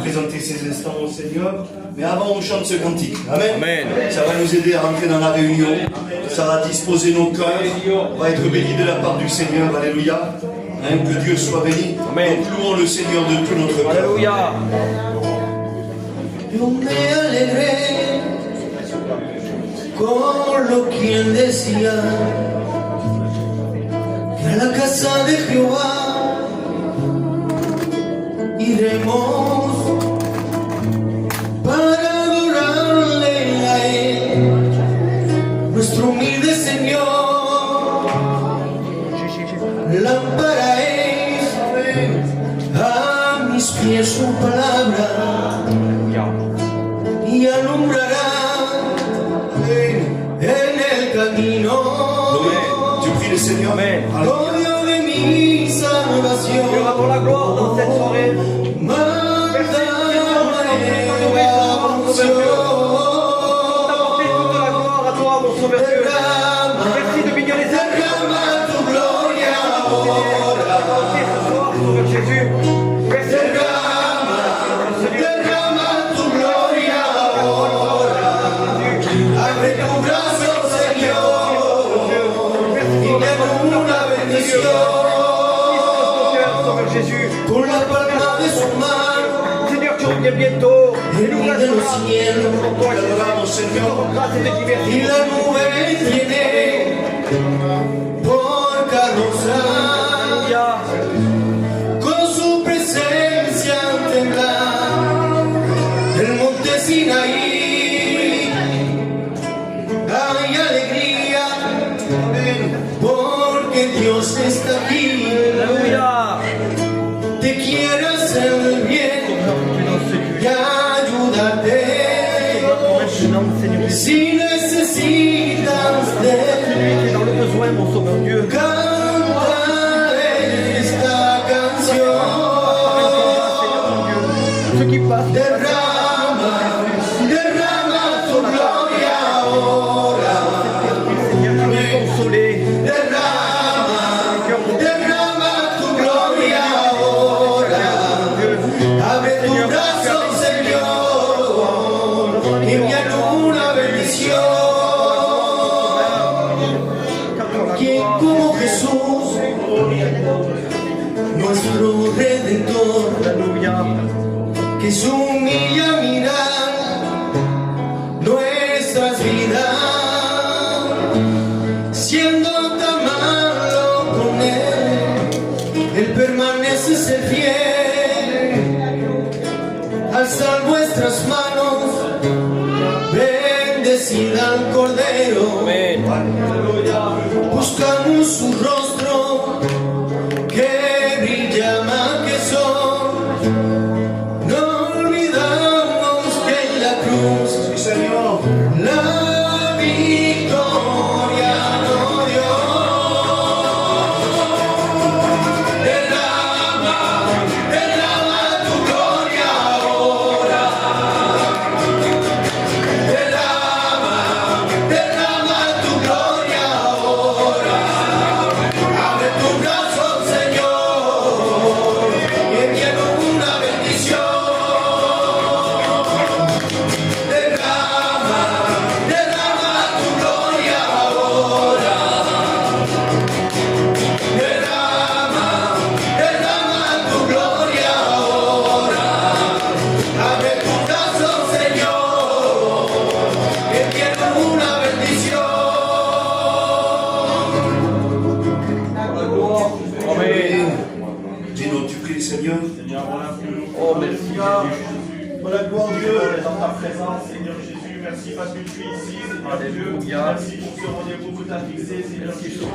présenter ces instants au Seigneur. Mais avant, on chante ce cantique. Amen. Amen. Ça va nous aider à rentrer dans la réunion. Ça va disposer nos cœurs. On va être bénis de la part du Seigneur. Alléluia. Hein, que Dieu soit béni. Amen. Donc louons le Seigneur de tout notre cœur. Alléluia. Yo me alegré con lo que él decía, que a la casa de Jehová iremos para adorarle a él, nuestro humilde Señor. Lámpara es a mis pies su palabra y alumbrará en el camino. Tu pries le Seigneur. Amen. Oh Dios de mi salvación. Dieu va pour la gloire dans cette soirée. Merci de bénir les âmes. Jésus. Merci. Derrama tu gloria ahora. Abre tu brazo, Señor, y dame una bendición. Jésus. Con la palma de su mano. Seigneur, tu reviens bientôt. De los cielos, Te adoramos, Señor. y la nube tiene por carroza, con su presencia tendrá el monte Sinaí. Hay alegría, porque Dios está aquí. Te quiere hacer el bien y ayudarte. Si necesitas de Dans le besoin, mon sauveur Dieu. cantar esta canción, Ce qui passe. derrama tu gloria ahora. Seigneur, tu es consolé. Derrama tu gloria ahora. Abre tu brazo, Señor, y envíanos una bendición. ¿Quién como Jesús, nuestro Redentor, Alléluia. que se humilla a mirar nuestras vidas, siendo tan malo con él permanece ser fiel? Alzad vuestras manos, bendecida al Cordero. Buscamos su rostro que brilla más que sol. No olvidamos que en la cruz, Sí, Señor. la victoria nos dio. Derrama tu gloria ahora. Derrama tu gloria ahora. Abre tu brazo, Señor, y envíanos una bendición. Derrama tu gloria ahora. Derrama tu gloria ahora. Abre tu brazo, Señor, y envíanos una bendición. Amen. Gino, tu pries le Seigneur. Seigneur, voilà plus. Oh, merci. Voilà, gloire Dieu, on est dans ta présence, Seigneur Jésus. Merci parce que tu es ici, Seigneur Dieu. Merci pour ce rendez-vous que tu as fixé, Seigneur Jésus. À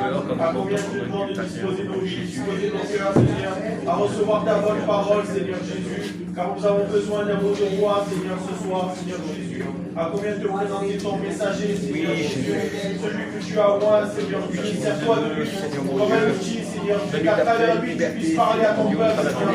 combien tu nous demandes de disposer nos vies, disposer nos cœurs, Seigneur, à recevoir ta bonne parole, Seigneur Jésus. Car nous avons besoin d'un mot de roi, Seigneur, ce soir, Seigneur Jésus. À combien te présenter ton messager, Seigneur Jésus. Celui que tu as moi, Seigneur Dieu. Sers-toi de lui comme un outil, Seigneur Dieu. Qu'à travers lui, tu puisses parler à ton peuple, Seigneur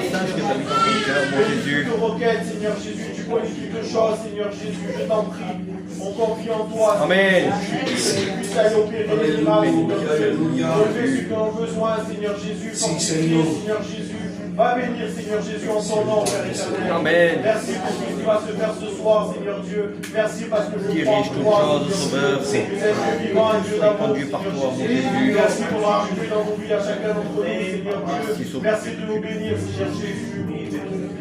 Jésus. Tu requêtes, Seigneur Jésus. Tu connais toutes choses, Seigneur Jésus. Je t'en prie. On confie en toi. Amen. Que tu puisses aller opérer les miracles, Seigneur Dieu. Relever ceux qui ont besoin, Seigneur Jésus. Fortifier, Seigneur Jésus. Va bénir, Seigneur Jésus, en son nom, Père éternel. Amen. Merci pour ce qui va se faire ce soir, Seigneur Dieu. Merci parce que je crois en Dirige toutes toi, choses, Sauveur. Tu es Dieu vivant et Dieu d'amour, Conduit par Seigneur toi, mon Jésus. Jésus. Merci pour arriver dans nos vies à chacun d'entre nous, Seigneur Dieu. Sauveur. Merci de nous bénir, Seigneur Jésus.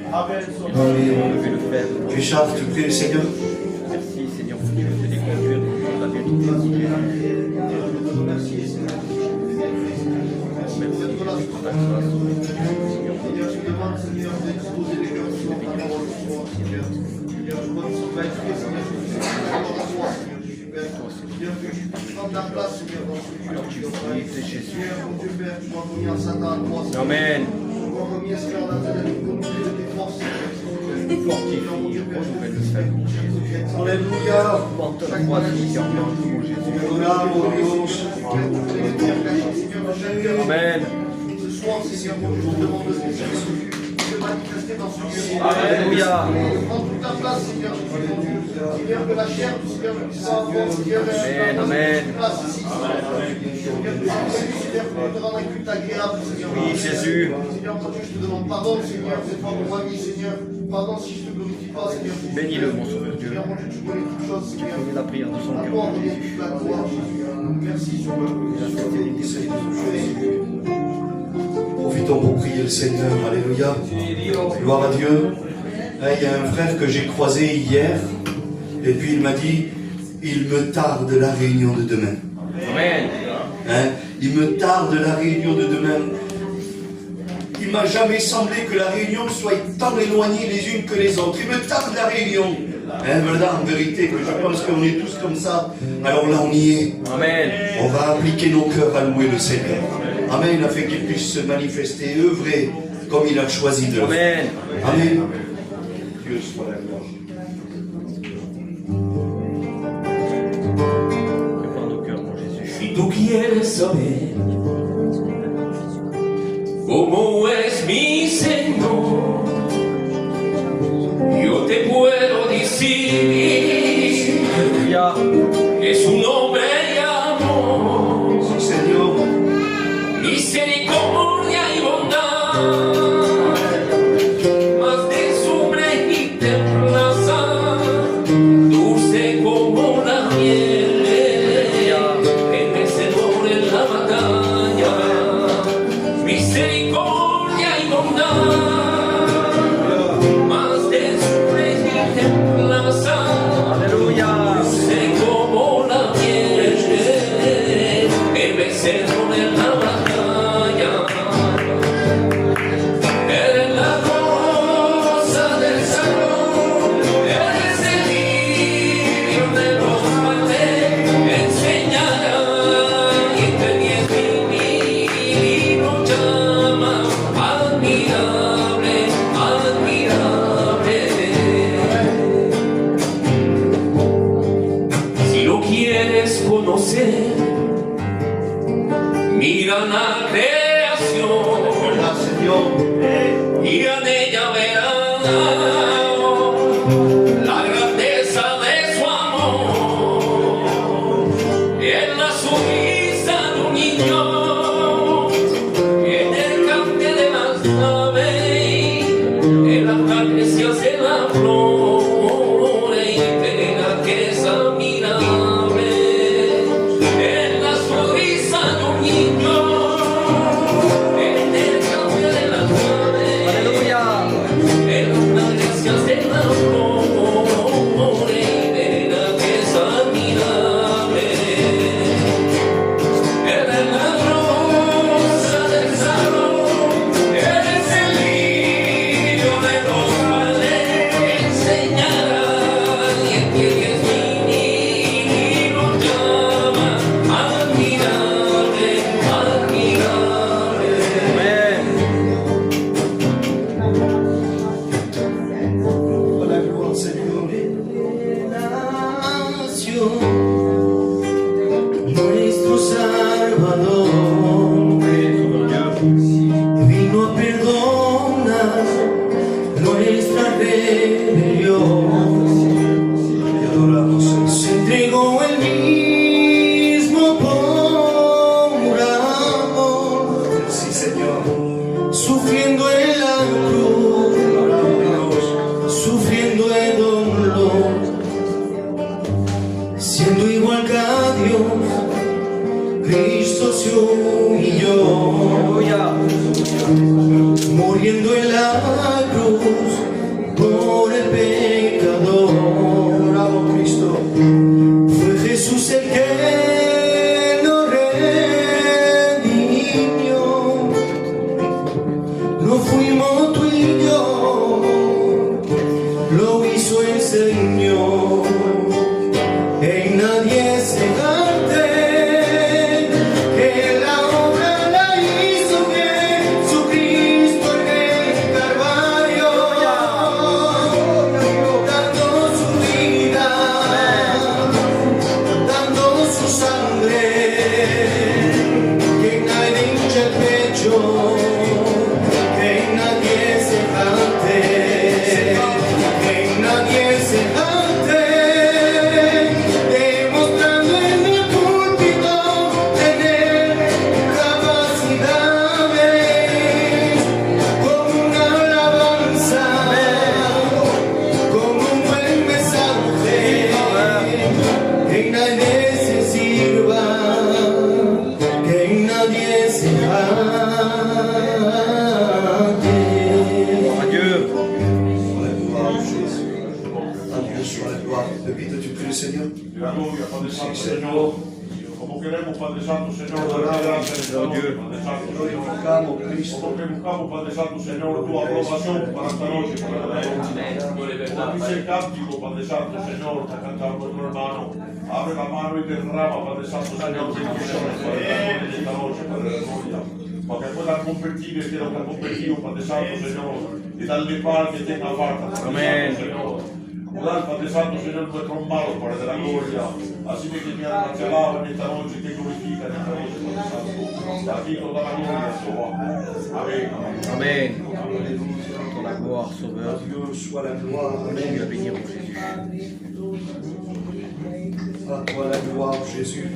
Amen. Je vais le faire. Richard, tu pries le Seigneur. Merci Seigneur pour que tu veux te déconduire dans la vérité, mon Jésus. Amen. Alléluia. Porte la croix de Seigneur, mon Jésus. Amen. Ce soir, Seigneur, je demande de te manifester dans ce lieu. Alléluia. Prends toute ta place, Seigneur, mon Dieu. Seigneur, que la chair du Seigneur puisse avoir, Seigneur, Amen, amen. place ici. Seigneur, pour te rendre un culte agréable, Seigneur. Oui, Jésus. Seigneur, mon Dieu, je te demande pardon, Seigneur, cette fois pour ma vie, Seigneur. Pardon si je te glorifie pas, Seigneur. Bénis-le, mon Sauveur Dieu. Seigneur, mon Dieu, tu connais toutes choses, Seigneur. Connais la prière de son La cœur, gloire, mon Jésus. la gloire, Jésus. Merci, Seigneur. Profitons pour prier le Seigneur. Alléluia. Gloire à Dieu. Là, il y a un frère que j'ai croisé hier. Et puis il m'a dit, il me tarde la réunion de demain. Amen. Hein? Il me tarde la réunion de demain. Il m'a jamais semblé que la réunion soit tant éloignée les unes que les autres. Il me tarde la réunion. Hein, voilà, en vérité, que je pense qu'on est tous comme ça. Alors là, on y est. Amen. On va appliquer nos cœurs à louer le Seigneur. Amen, afin qu'il puisse se manifester, œuvrer comme il a choisi de le faire. Amen. Amen. Dieu soit la gloire. Prépare nos cœurs, mon Jésus. Si tú quieres saber cómo es mi Señor, yo te puedo decir Alléluia. que su nombre y amor, Sí, Señor. misericordia y bondad, más de sombra y templanza, dulce como la miel, el vencedor en la batalla, misericordia y bondad, más de sombra y templanza, Alléluia. dulce como la miel, el vencedor en la batalla. Eres la rosa del salón, eres el lirio de los padres, enseñará y te lo llama admirable, admirable. Si lo quieres conocer, mira la creación. Là, Seigneur. Y en ella verán la grandeza de su amor, en la sonrisa de un niño, en el cante de las aves, en las caricias de la flor, y verá que es admirable, en la sonrisa de un niño, en el cante de las aves. Alléluia. En las gracias de la flor, verá que es admirable. Eres la rosa del salón, eres el lirio de los padres, enseña Cristo se humilló, muriendo en la cruz por el pecador. Bravo Cristo, fue Jesús el que nos redimió, no fuimos tú y yo, lo hizo el Señor. En nadie se jacte, que la obra la hizo Jesucristo en el Calvario, dando su vida, dando su sangre, que nadie hinche el pecho, que nadie se jacte, que nadie se jacte, demostrando en el púlpito tener capacidades, con una alabanza, con un buen mensaje, que nadie se sirva, que nadie se jacte. Adieu. À Dieu soit la gloire. David, tu pries le Seigneur? Aleluya, Padre Santo, Señor. Como queremos, Padre Santo, Señor, darte gracias, Señor, Padre Santo, Señor. Glorificamos Cristo. Como que buscamos, Padre Santo, Señor, tu aprobación para esta noche, Padre Santo. Como dice el cántico, Padre Santo, Señor, está cantando nuestro hermano. Abre la mano y derrama, Padre Santo, Señor, bendiciones, Padre Santo, en esta noche, Padre de gloria. Para que puedan convertir que lo que han convertido, Padre Santo, Señor, y darle paz que tenga falta, Padre Santo, Señor. Mudar, Padre Santo, Señor, nuestros malos, Padre de la gloria. Así que mi alma te alaba en esta noche y te glorifica en esta noche, Padre Santo. A ti toda la gloria, Jehová. Amén. Amen. Ton la gloire, Sauveur. À Dieu soit la gloire. Continue à bénir mon Jésus. À toi la gloire, Jésus.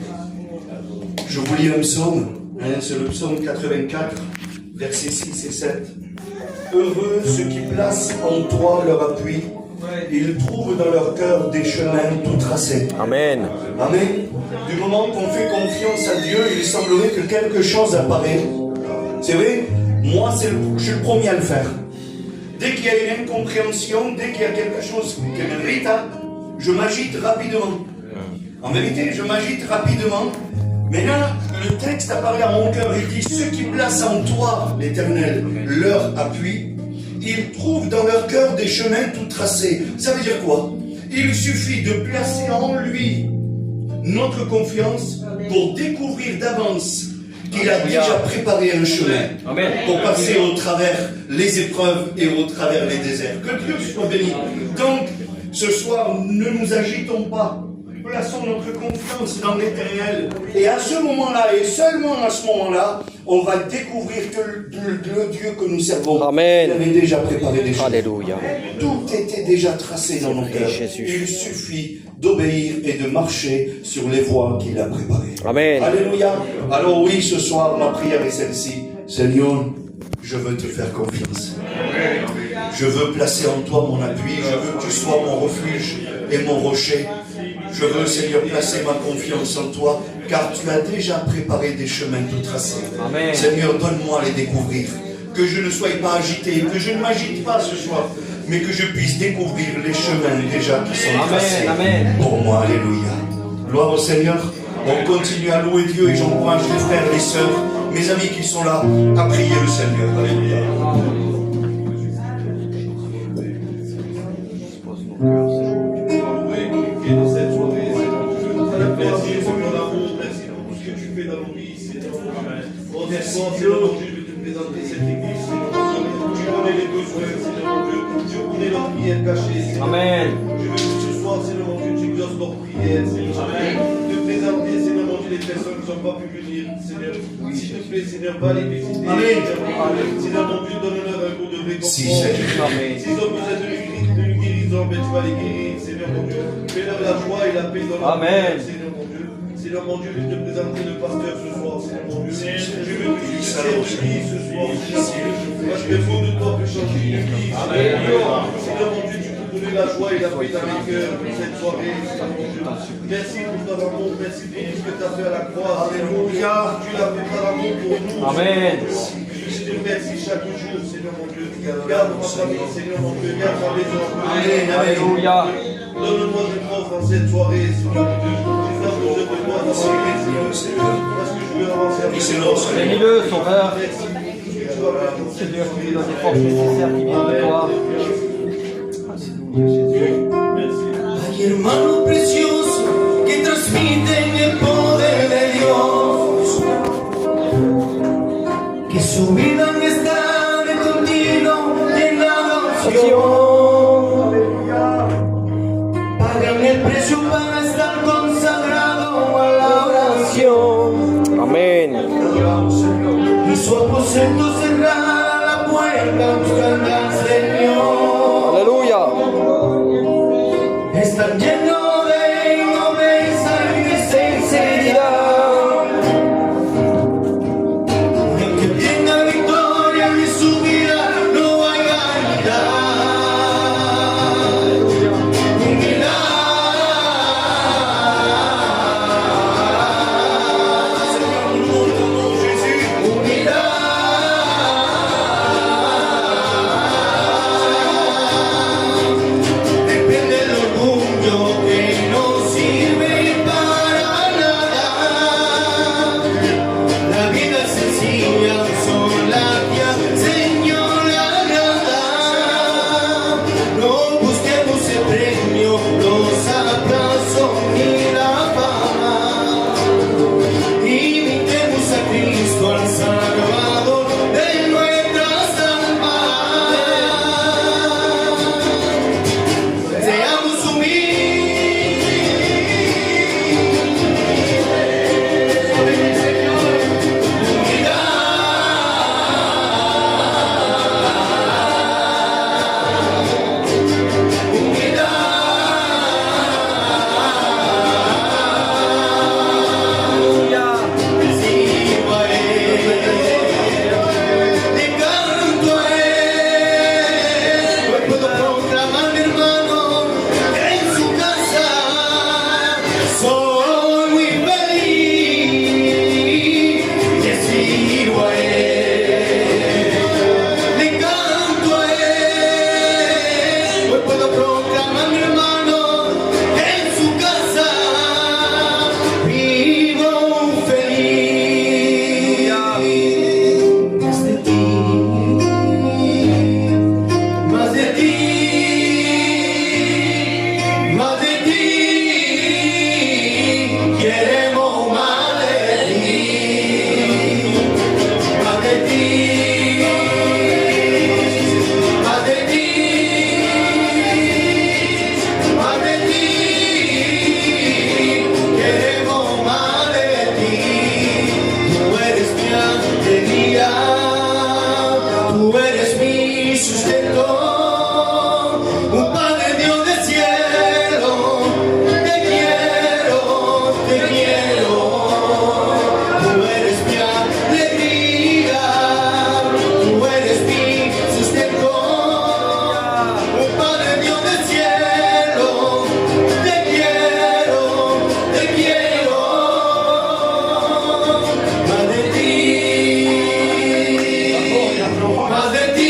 Je vous lis un psaume, c'est le psaume 84, versets 6 et 7. Heureux ceux qui placent en toi leur appui, ils trouvent dans leur cœur des chemins tout tracés. Amen. Amen. Du moment qu'on fait confiance à Dieu, il semblerait que quelque chose apparaît. C'est vrai, moi je suis le premier à le faire. Dès qu'il y a une incompréhension, dès qu'il y a quelque chose qui m'irrite, je m'agite rapidement. En vérité, je m'agite rapidement. Mais là, le texte apparaît à mon cœur. Il dit, ceux qui placent en toi, l'Éternel, leur appui, ils trouvent dans leur cœur des chemins tout tracés. Ça veut dire quoi? Il suffit de placer en lui notre confiance pour découvrir d'avance qu'il a déjà préparé un chemin pour passer au travers les épreuves et au travers les déserts. Que Dieu soit béni. Donc, ce soir, ne nous agitons pas. Plaçons notre confiance dans l'Éternel. Et à ce moment-là, et seulement à ce moment-là, on va découvrir que le Dieu que nous servons, Amen. il avait déjà préparé des choses. Alléluia. Tout était déjà tracé dans nos cœurs. Jésus. Il suffit d'obéir et de marcher sur les voies qu'il a préparées. Amen. Alléluia. Alors oui, ce soir, ma prière est celle-ci. Seigneur, je veux te faire confiance. Je veux placer en toi mon appui. Je veux que tu sois mon refuge et mon rocher. Je veux, Seigneur, placer ma confiance en toi, car tu as déjà préparé des chemins tout tracés. Amen. Seigneur, donne-moi à les découvrir. Que je ne sois pas agité, que je ne m'agite pas ce soir, mais que je puisse découvrir les chemins déjà qui sont tracés pour moi. Alléluia. Gloire au Seigneur. On continue à louer Dieu et j'encourage les frères, les sœurs, mes amis qui sont là, à prier le Seigneur. Alléluia. Merci pour ton amour, merci pour tout ce que tu fais dans nos vies, Seigneur. Oh, merci, Seigneur, mon Dieu, de te présenter cette église, Seigneur. Tu connais les besoins, Seigneur, mon Dieu. Tu connais leurs prières cachées, Seigneur. Amen. Je veux que ce soir, Seigneur, mon Dieu, tu exauces leurs prières, Seigneur. Amen. De présenter, Seigneur, mon Dieu, les personnes qui n'ont pas pu venir, Seigneur. S'il te plaît, Seigneur, va les visiter. Amen. Seigneur, mon Dieu, donne-leur un coup de réconfort. Si, Seigneur. S'ils ont besoin d'une guérison, ben tu vas les guérir, Seigneur, mon Dieu. Fais-leur la joie et la paix dans leur Amen. vie, Seigneur, mon Dieu. Seigneur, mon Dieu, je te présenter le pasteur ce soir, Seigneur, mon Dieu. Je veux que tu te serves de lui ce soir, Seigneur. Parce que le faux de toi peut changer une vie. Seigneur, mon Dieu, tu peux donner la la joie et la paix dans les cœurs pour cette soirée. Merci pour ton amour, merci pour tout ce que tu as fait à la croix. Alléluia. Tu l'as fait par amour pour nous. Amen. Je te remercie chaque jour, Seigneur mon Dieu. Garde ma famille, Seigneur mon Dieu. Garde ma maison. Alléluia. Donne-moi des forces dans cette soirée, Seigneur mon Dieu. J'ai besoin de toi dans ce parce que je veux avancer avec toi. Bénis-le, Sauveur. Merci pour tout ce que tu vas faire. Seigneur, qui lui donne des forces nécessaires qui viennent de toi. Alléluia, Jésus. Hay hermanos preciosos que transmiten el poder de Dios, que su vida está de continuo en adoración. Pagan el precio para estar consagrado a la oración. Amén. Y su aposento cerrada la puerta buscando al Señor. Aleluya. Están llenos de nobleza y de sinceridad. El que tenga victoria en su vida no hay vanidad. Depende del orgullo que no sirve para nada. La vida es sencilla, sola que al Señor le agrada. No busquemos el premio, los aplausos ni la fama. Imitemos a Cristo, al Salvador de nuestras almas. Seamos Sirvo a Él, le canto a Él. Hoy puedo proclamar, mi hermano, que en su casa soy muy feliz. Le sirvo a Él, le canto a Él. Hoy puedo proclamar, mi hermano, que en su casa vivo feliz. Más de ti, más de ti, queremos más de ti, más de ti, más de ti, más de ti, queremos más de ti. Tú eres mi alegría, tú eres mi sustento. Un Padre Dios del cielo, te quiero, te quiero. Tú eres mi alegría, tú eres mi sustento. Un Padre Dios del cielo, te quiero, te quiero. Más de ti, más de ti.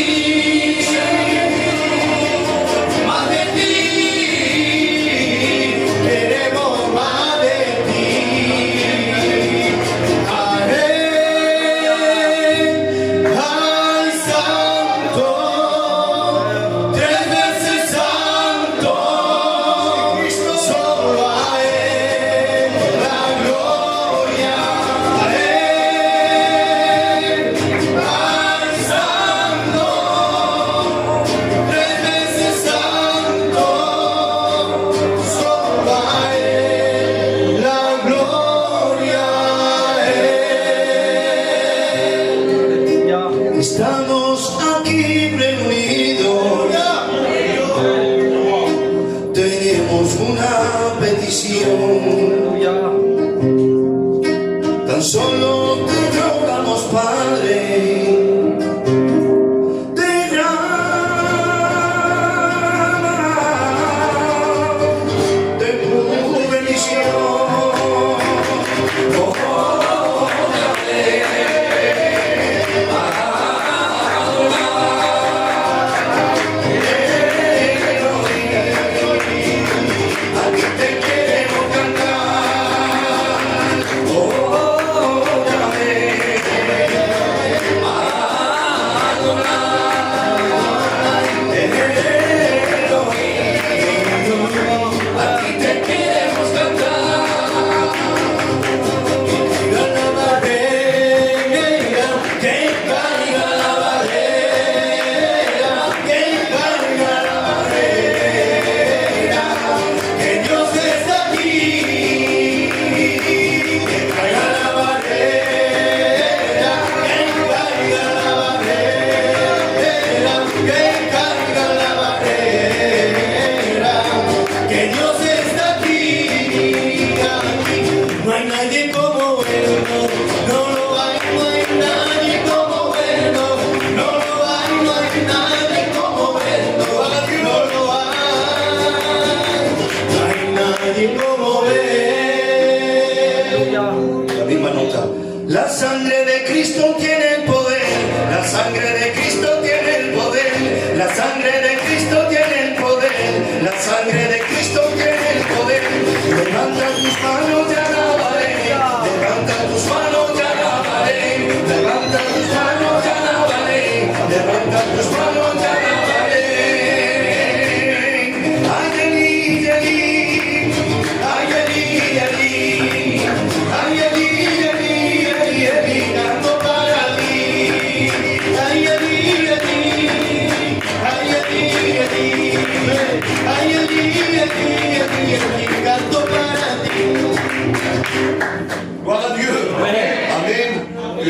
Más de ti, queremos más de ti. A Él, al Santo, 3 veces Santo, solo a Él la gloria. A Él, al Santo, 3 veces Santo, solo a Él la gloria. A Él. Estamos aquí reunidos, tenemos una petición. Tan solo te rogamos, Padre, derrama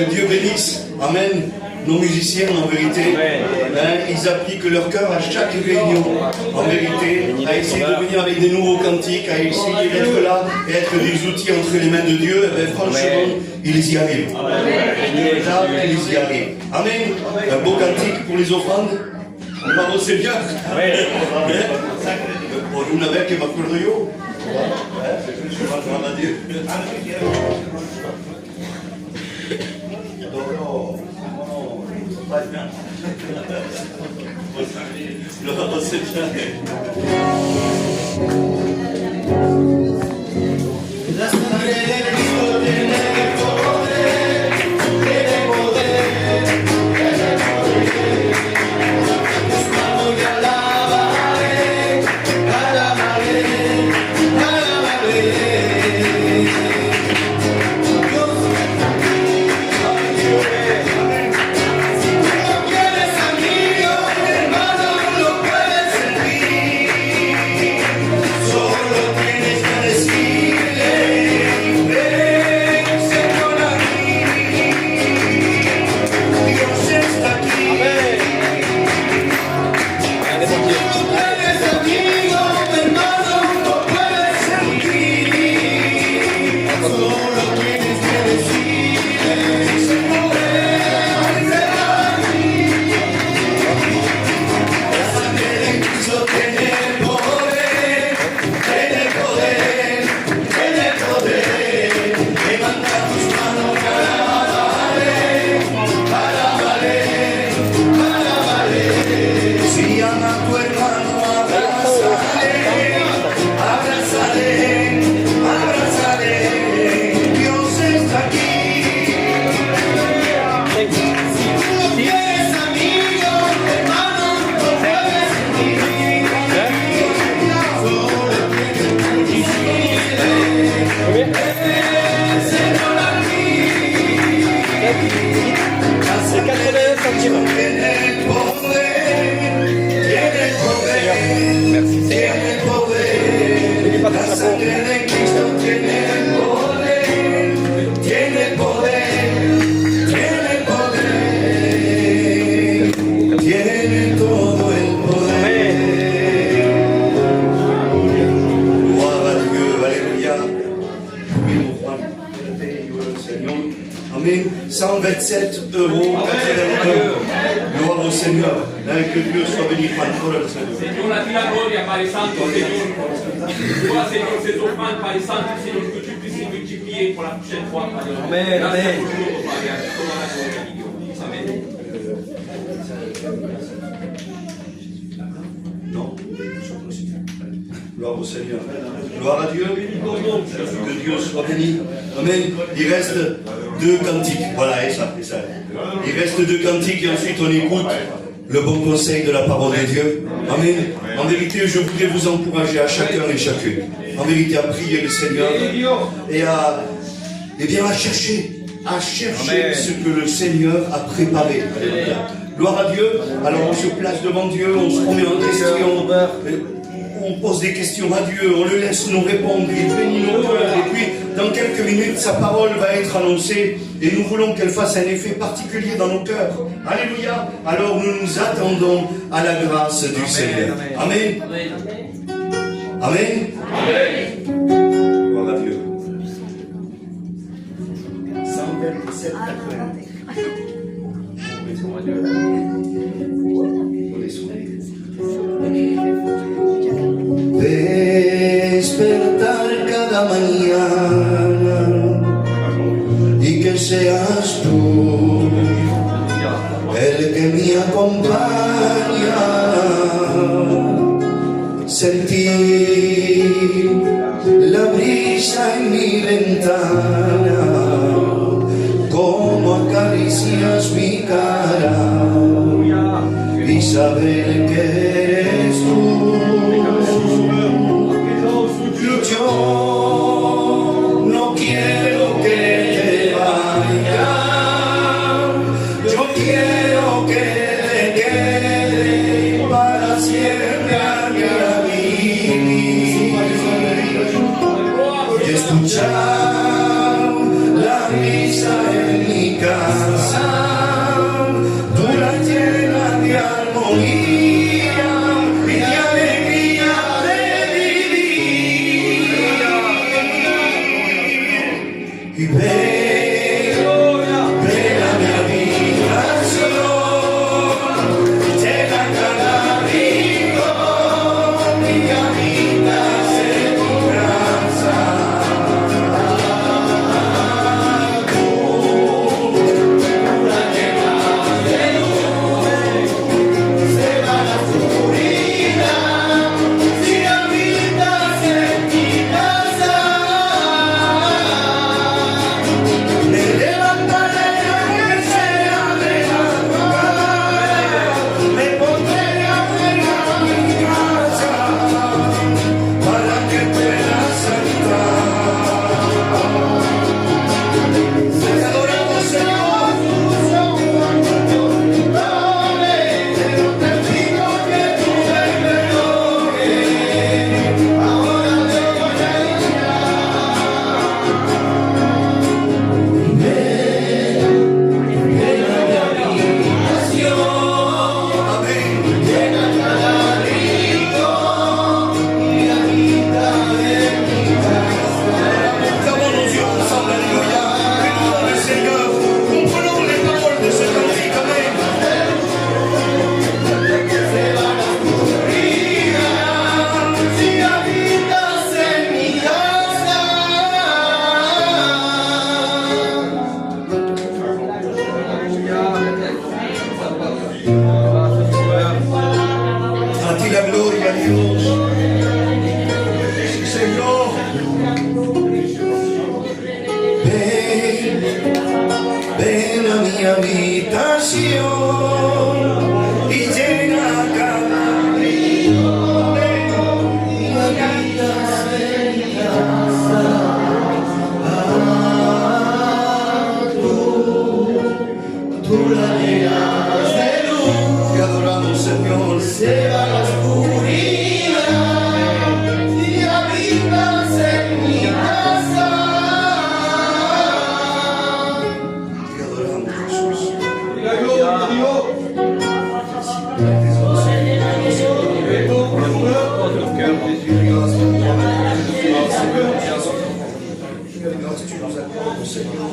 que Dieu bénisse. Amen. Nos musiciens, en vérité, ils appliquent leur cœur à chaque réunion, en vérité, à essayer de venir avec des nouveaux cantiques, à essayer d'être là et être des outils entre les mains de Dieu. Et bien, franchement, ils y arrivent. Là, ils y arrivent. Amen. Un beau cantique pour les offrandes. Bravo Seigneur. Bon, nous n'avons que ma couleur. Je vais à Dieu. Lo sé La sangre de Cristo tiene poder, tiene poder, tiene poder. Tus manos y alabaré, alabaré, alabaré. Amen. 127 euros. Gloire au Seigneur. Que Dieu soit béni. Señor, a ti la gloria, Padre Santo, Señor. Toi, Señor, ces offrandes, Padre Santo, Señor, que tu puisses les multiplier pour la prochaine fois, Padre. Amen, amen. Amen. Non. Gloire au Seigneur. Gloire à Dieu. Que Dieu soit béni. Amen. Il reste 2 cantiques. Voilà, et ça. Il reste 2 cantiques et ensuite on écoute le bon conseil de la parole de Dieu. Amen. En vérité, je voudrais vous encourager à chacun et chacune. En vérité, à prier le Seigneur et à chercher Amen. ce que le Seigneur a préparé. Gloire à Dieu. Alors on se place devant Dieu, on se remet en question. On pose des questions à Dieu, on le laisse nous répondre, il bénit nos cœurs. Et puis, dans quelques minutes, sa parole va être annoncée et nous voulons qu'elle fasse un effet particulier dans nos cœurs. Alléluia. Alors nous nous attendons à la grâce du Seigneur. Amen. Amen. Amen. Gloire à Dieu. 127 Despertar cada mañana y que seas tú el que me acompaña, sentir la brisa en mi ventana, como acaricias mi cara y saber que eres tú. Yo no quiero que te vayas, yo quiero que te quede para siempre a mí y escuchar la risa en mi casa. Seigneur Jésus. Quelle grâce tu nous accordes, Seigneur.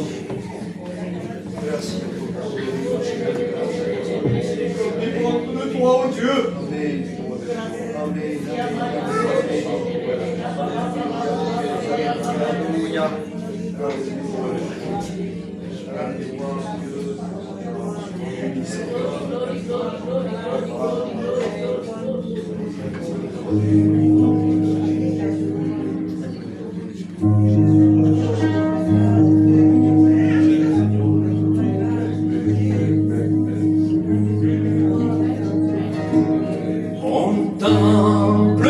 Merci. De toi, oh Dieu. Amen. Amen. Alléluia. Mon temple,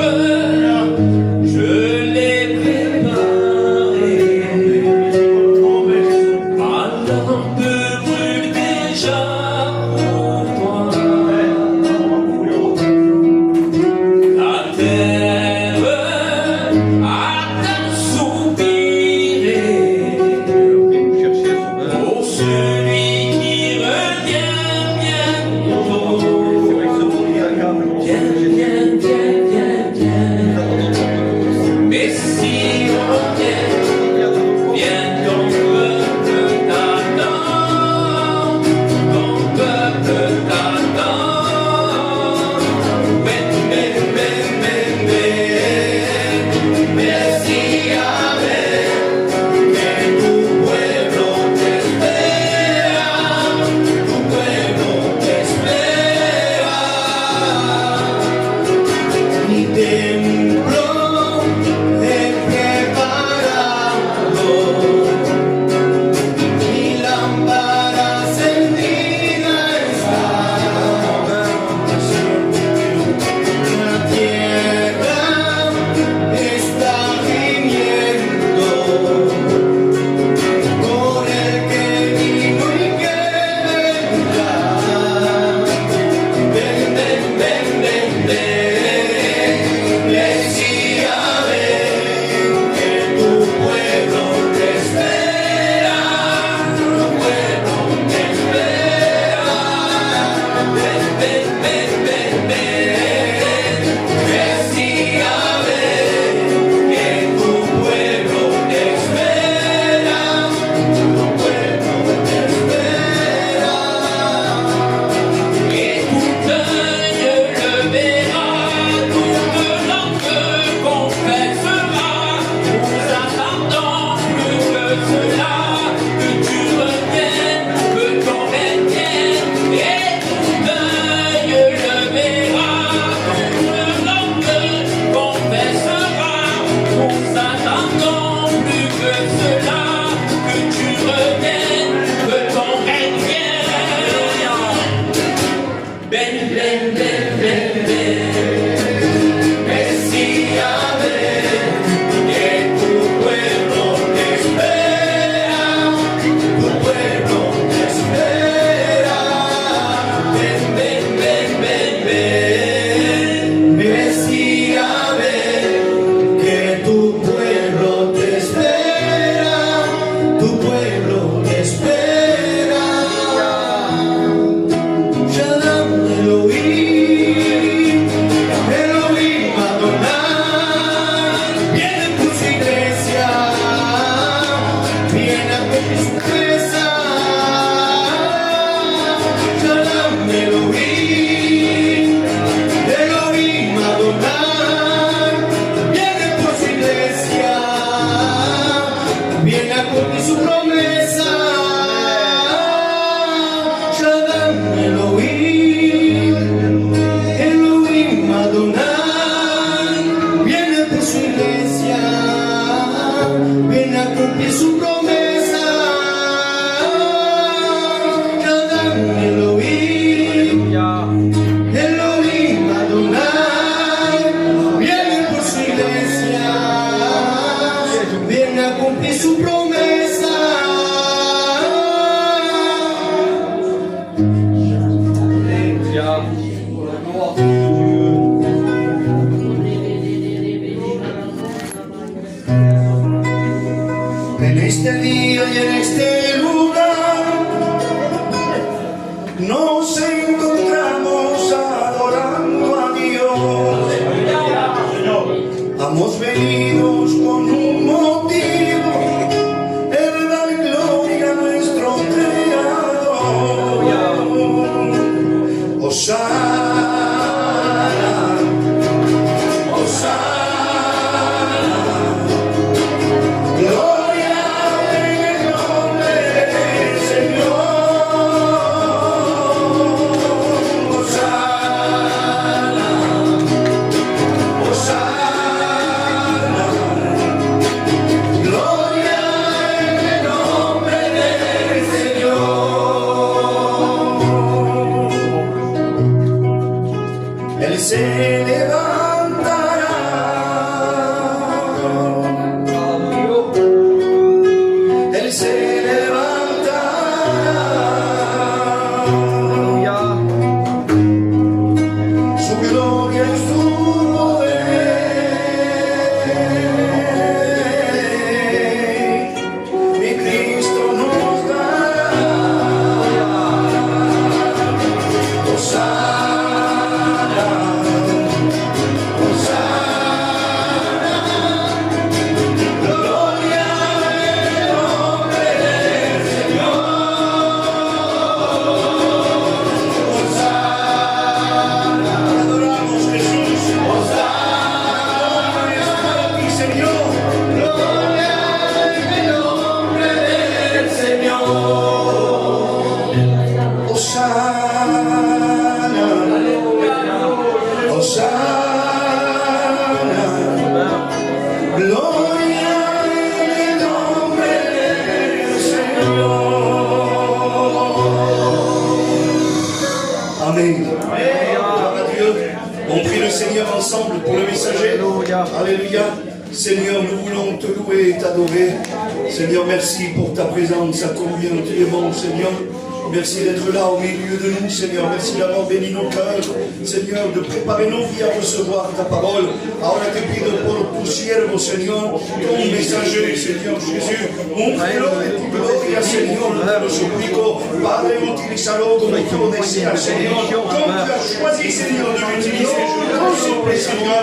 je l'ai préparé. Ma lampe brûle déjà pour toi. La terre attend soupiré Nous chercher Sauveur. pour celui qui revient bientôt. C'est vrai que ce monde est agréable. Messie revient, viens ton peuple t'attend, ton peuple t'attend. Messie Amen, que tu pueblo te espera, tu pueblo te espera. Mi templo he preparado, mi lámpara encendida está. La tierra está gimiendo por el que vino y que vendrá. Ven, ven, ven, ven, ven. Mesía, ven, que tu pueblo te espera, tu pueblo te espera. Ven, ven, ven, ven, ven. Mesía, ven, que tu pueblo te espera, tu pueblo te espera. Et tout œil le verra, toute langue confessera. Nous attendons plus que cela, que tu reviennes, que ton règne vienne. Et tout œil le verra, toute langue confessera. Nous attendons plus que cela, que tu reviennes, que ton règne vienne. Ven, ven, ven, ven, ven. Mesía, ven, que tu pueblo te espera, tu pueblo te espera. Ven, ven, ven, ven, ven. Mesía, ven, que tu pueblo te espera, tu pueblo te espera. Shalom Elohim, Elohim Adonai, viene por su iglesia, viene a cumplir su promesa. Shalom Elohim, Elohim Adonai, viene por su iglesia, viene a cumplir su promesa. Shalom Elohim, Elohim Adonai, viene por su iglesia, viene a cumplir su promesa. Shalom Elohim, Elohim Adonai, viene por su iglesia, viene a cumplir su promesa. En este día y en este lugar nos encontramos adorando a Dios. Estamos venidos con un motivo, el dar gloria a nuestro Creador. Hosana, Hosana, gloria en el nombre del Señor. Hosana, Hosana, gloria en el nombre del Señor. Él se levantará, Él se levantará, su gloria y su poder, mi Cristo nos dará. Hosana, Hosana, gloria en el nombre del Señor. Hosana, adoramos Jesús. Hosana, gloria a ti, Señor. Gloria en el nombre del Señor. Hosana, Hosana, gloria en el nombre del Señor. Amen. Gloire à Dieu. On prie le Seigneur ensemble pour le messager. Alléluia. Seigneur, nous voulons te louer et t'adorer. Seigneur, merci pour ta présence. À combien tu es bon, Seigneur. Merci d'être là au milieu de nous, Seigneur. Merci d'avoir béni nos cœurs, Seigneur, de préparer nos vies à recevoir ta parole. Ahora te pido por tu siervo, Señor, ton messager, Señor Jésus. Úngelo de tu gloria, Señor, te lo suplico. Padre, utilízalo como tú deseas, Señor. Comme tu as choisi, Seigneur, de l'utiliser, je t'en supplie, Seigneur.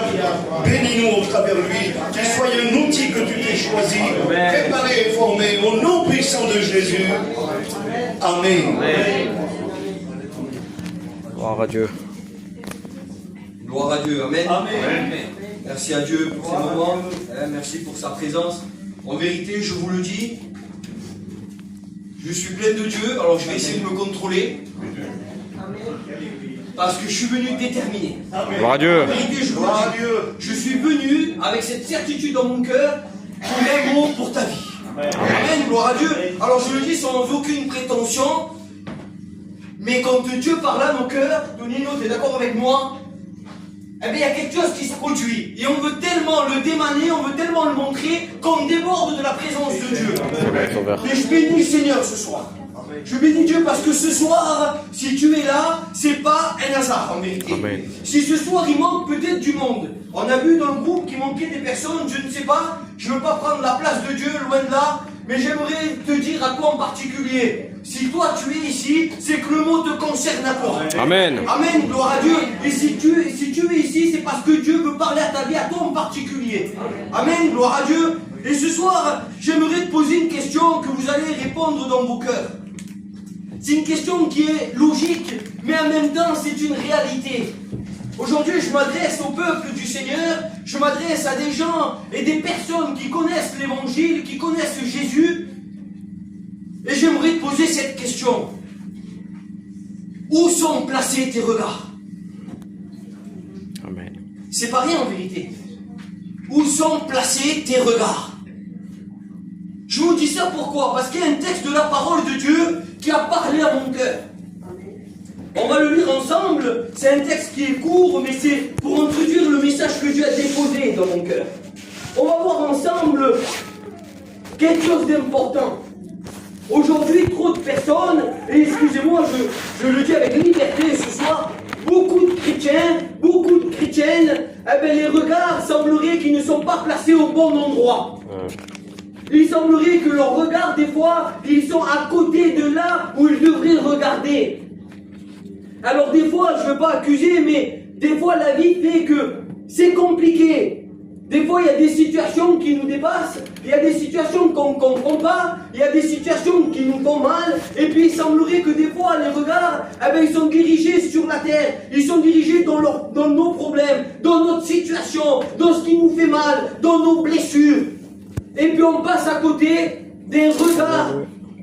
Bénis-nous au travers de lui. Qu'il soit un outil que tu t'es choisi, préparé et formé au nom puissant de Jésus. Amen. Gloire à Dieu. Gloire à Dieu, amen. Amen. Merci à Dieu pour ces moments, merci pour sa présence. En vérité, je vous le dis, je suis plein de Dieu, alors je vais essayer de me contrôler. Parce que je suis venu déterminé. Gloire à Dieu. En vérité, je vous le dis, je suis venu avec cette certitude dans mon cœur, pour un mot pour ta vie. Amen, gloire à Dieu. Alors je le dis sans aucune prétention, mais quand Dieu parle à nos cœurs, Tonino, tu es d'accord avec moi? Eh bien, il y a quelque chose qui se produit. Et on veut tellement le démaner, on veut tellement le montrer qu'on déborde de la présence de Dieu. Et je bénis le Seigneur ce soir. Je bénis Dieu parce que ce soir, si tu es là, c'est pas un hasard en vérité. Amen. Si ce soir il manque peut-être du monde, on a vu dans le groupe qu'il manquait des personnes, je ne sais pas, je ne veux pas prendre la place de Dieu, loin de là, mais j'aimerais te dire à toi en particulier. Si toi tu es ici, c'est que le mot te concerne à toi. Amen. Amen, gloire à Dieu. Et si tu es ici, c'est parce que Dieu veut parler à ta vie, à toi en particulier. Amen, gloire à Dieu. Et ce soir, j'aimerais te poser une question que vous allez répondre dans vos cœurs. C'est une question qui est logique, mais en même temps, c'est une réalité. Aujourd'hui, je m'adresse au peuple du Seigneur, je m'adresse à des gens et des personnes qui connaissent l'Évangile, qui connaissent Jésus. Et j'aimerais te poser cette question. Où sont placés tes regards? Amen. C'est pas rien en vérité. Où sont placés tes regards? Je vous dis ça pourquoi? Parce qu'il y a un texte de la parole de Dieu qui a parlé à mon cœur. On va le lire ensemble. C'est un texte qui est court, mais c'est pour introduire le message que Dieu a déposé dans mon cœur. On va voir ensemble quelque chose d'important. Aujourd'hui, trop de personnes, et excusez-moi, je le dis avec liberté ce soir, beaucoup de chrétiens, beaucoup de chrétiennes, eh bien, les regards sembleraient qu'ils ne sont pas placés au bon endroit. Il semblerait que leurs regards, des fois, ils sont à côté de là où ils devraient regarder. Alors des fois, je ne veux pas accuser, mais des fois la vie fait que c'est compliqué. Des fois, fois, il y a des situations qui nous dépassent, il y a des situations qu'on ne comprend pas, il y a des situations qui nous font mal, et puis il semblerait que des fois, les regards, eh ben, ils sont dirigés sur la terre, ils sont dirigés dans nos problèmes, dans notre situation, dans ce qui nous fait mal, dans nos blessures. Et puis on passe à côté des regards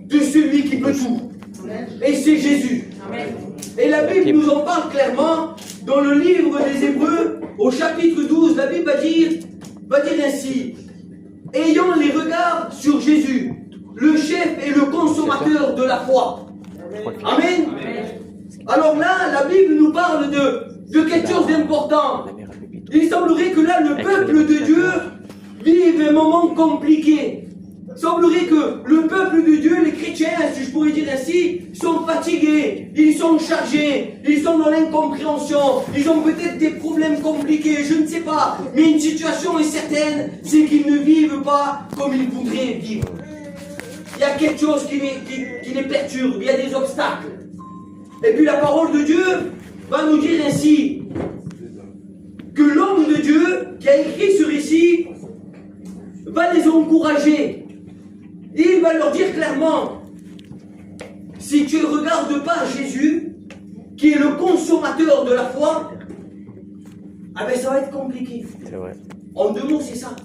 de celui qui peut tout. Et c'est Jésus. Et la Bible nous en parle clairement dans le livre des Hébreux, au chapitre 12. La Bible va dire ainsi: ayant les regards sur Jésus, le chef et le consommateur de la foi. Amen. Alors là, la Bible nous parle de quelque chose d'important. Il semblerait que là, le peuple de Dieu vive un moment compliqué. Il semblerait que le peuple de Dieu, les chrétiens, si je pourrais dire ainsi, sont fatigués, ils sont chargés, ils sont dans l'incompréhension, ils ont peut-être des problèmes compliqués, je ne sais pas, mais une situation est certaine, c'est qu'ils ne vivent pas comme ils voudraient vivre. Il y a quelque chose qui les perturbe, il y a des obstacles. Et puis la parole de Dieu va nous dire ainsi que l'homme de Dieu qui a écrit ce récit va les encourager. Et il va leur dire clairement, si tu ne regardes pas Jésus, qui est le consommateur de la foi, ah ben ça va être compliqué. C'est vrai. En 2 mots, c'est ça.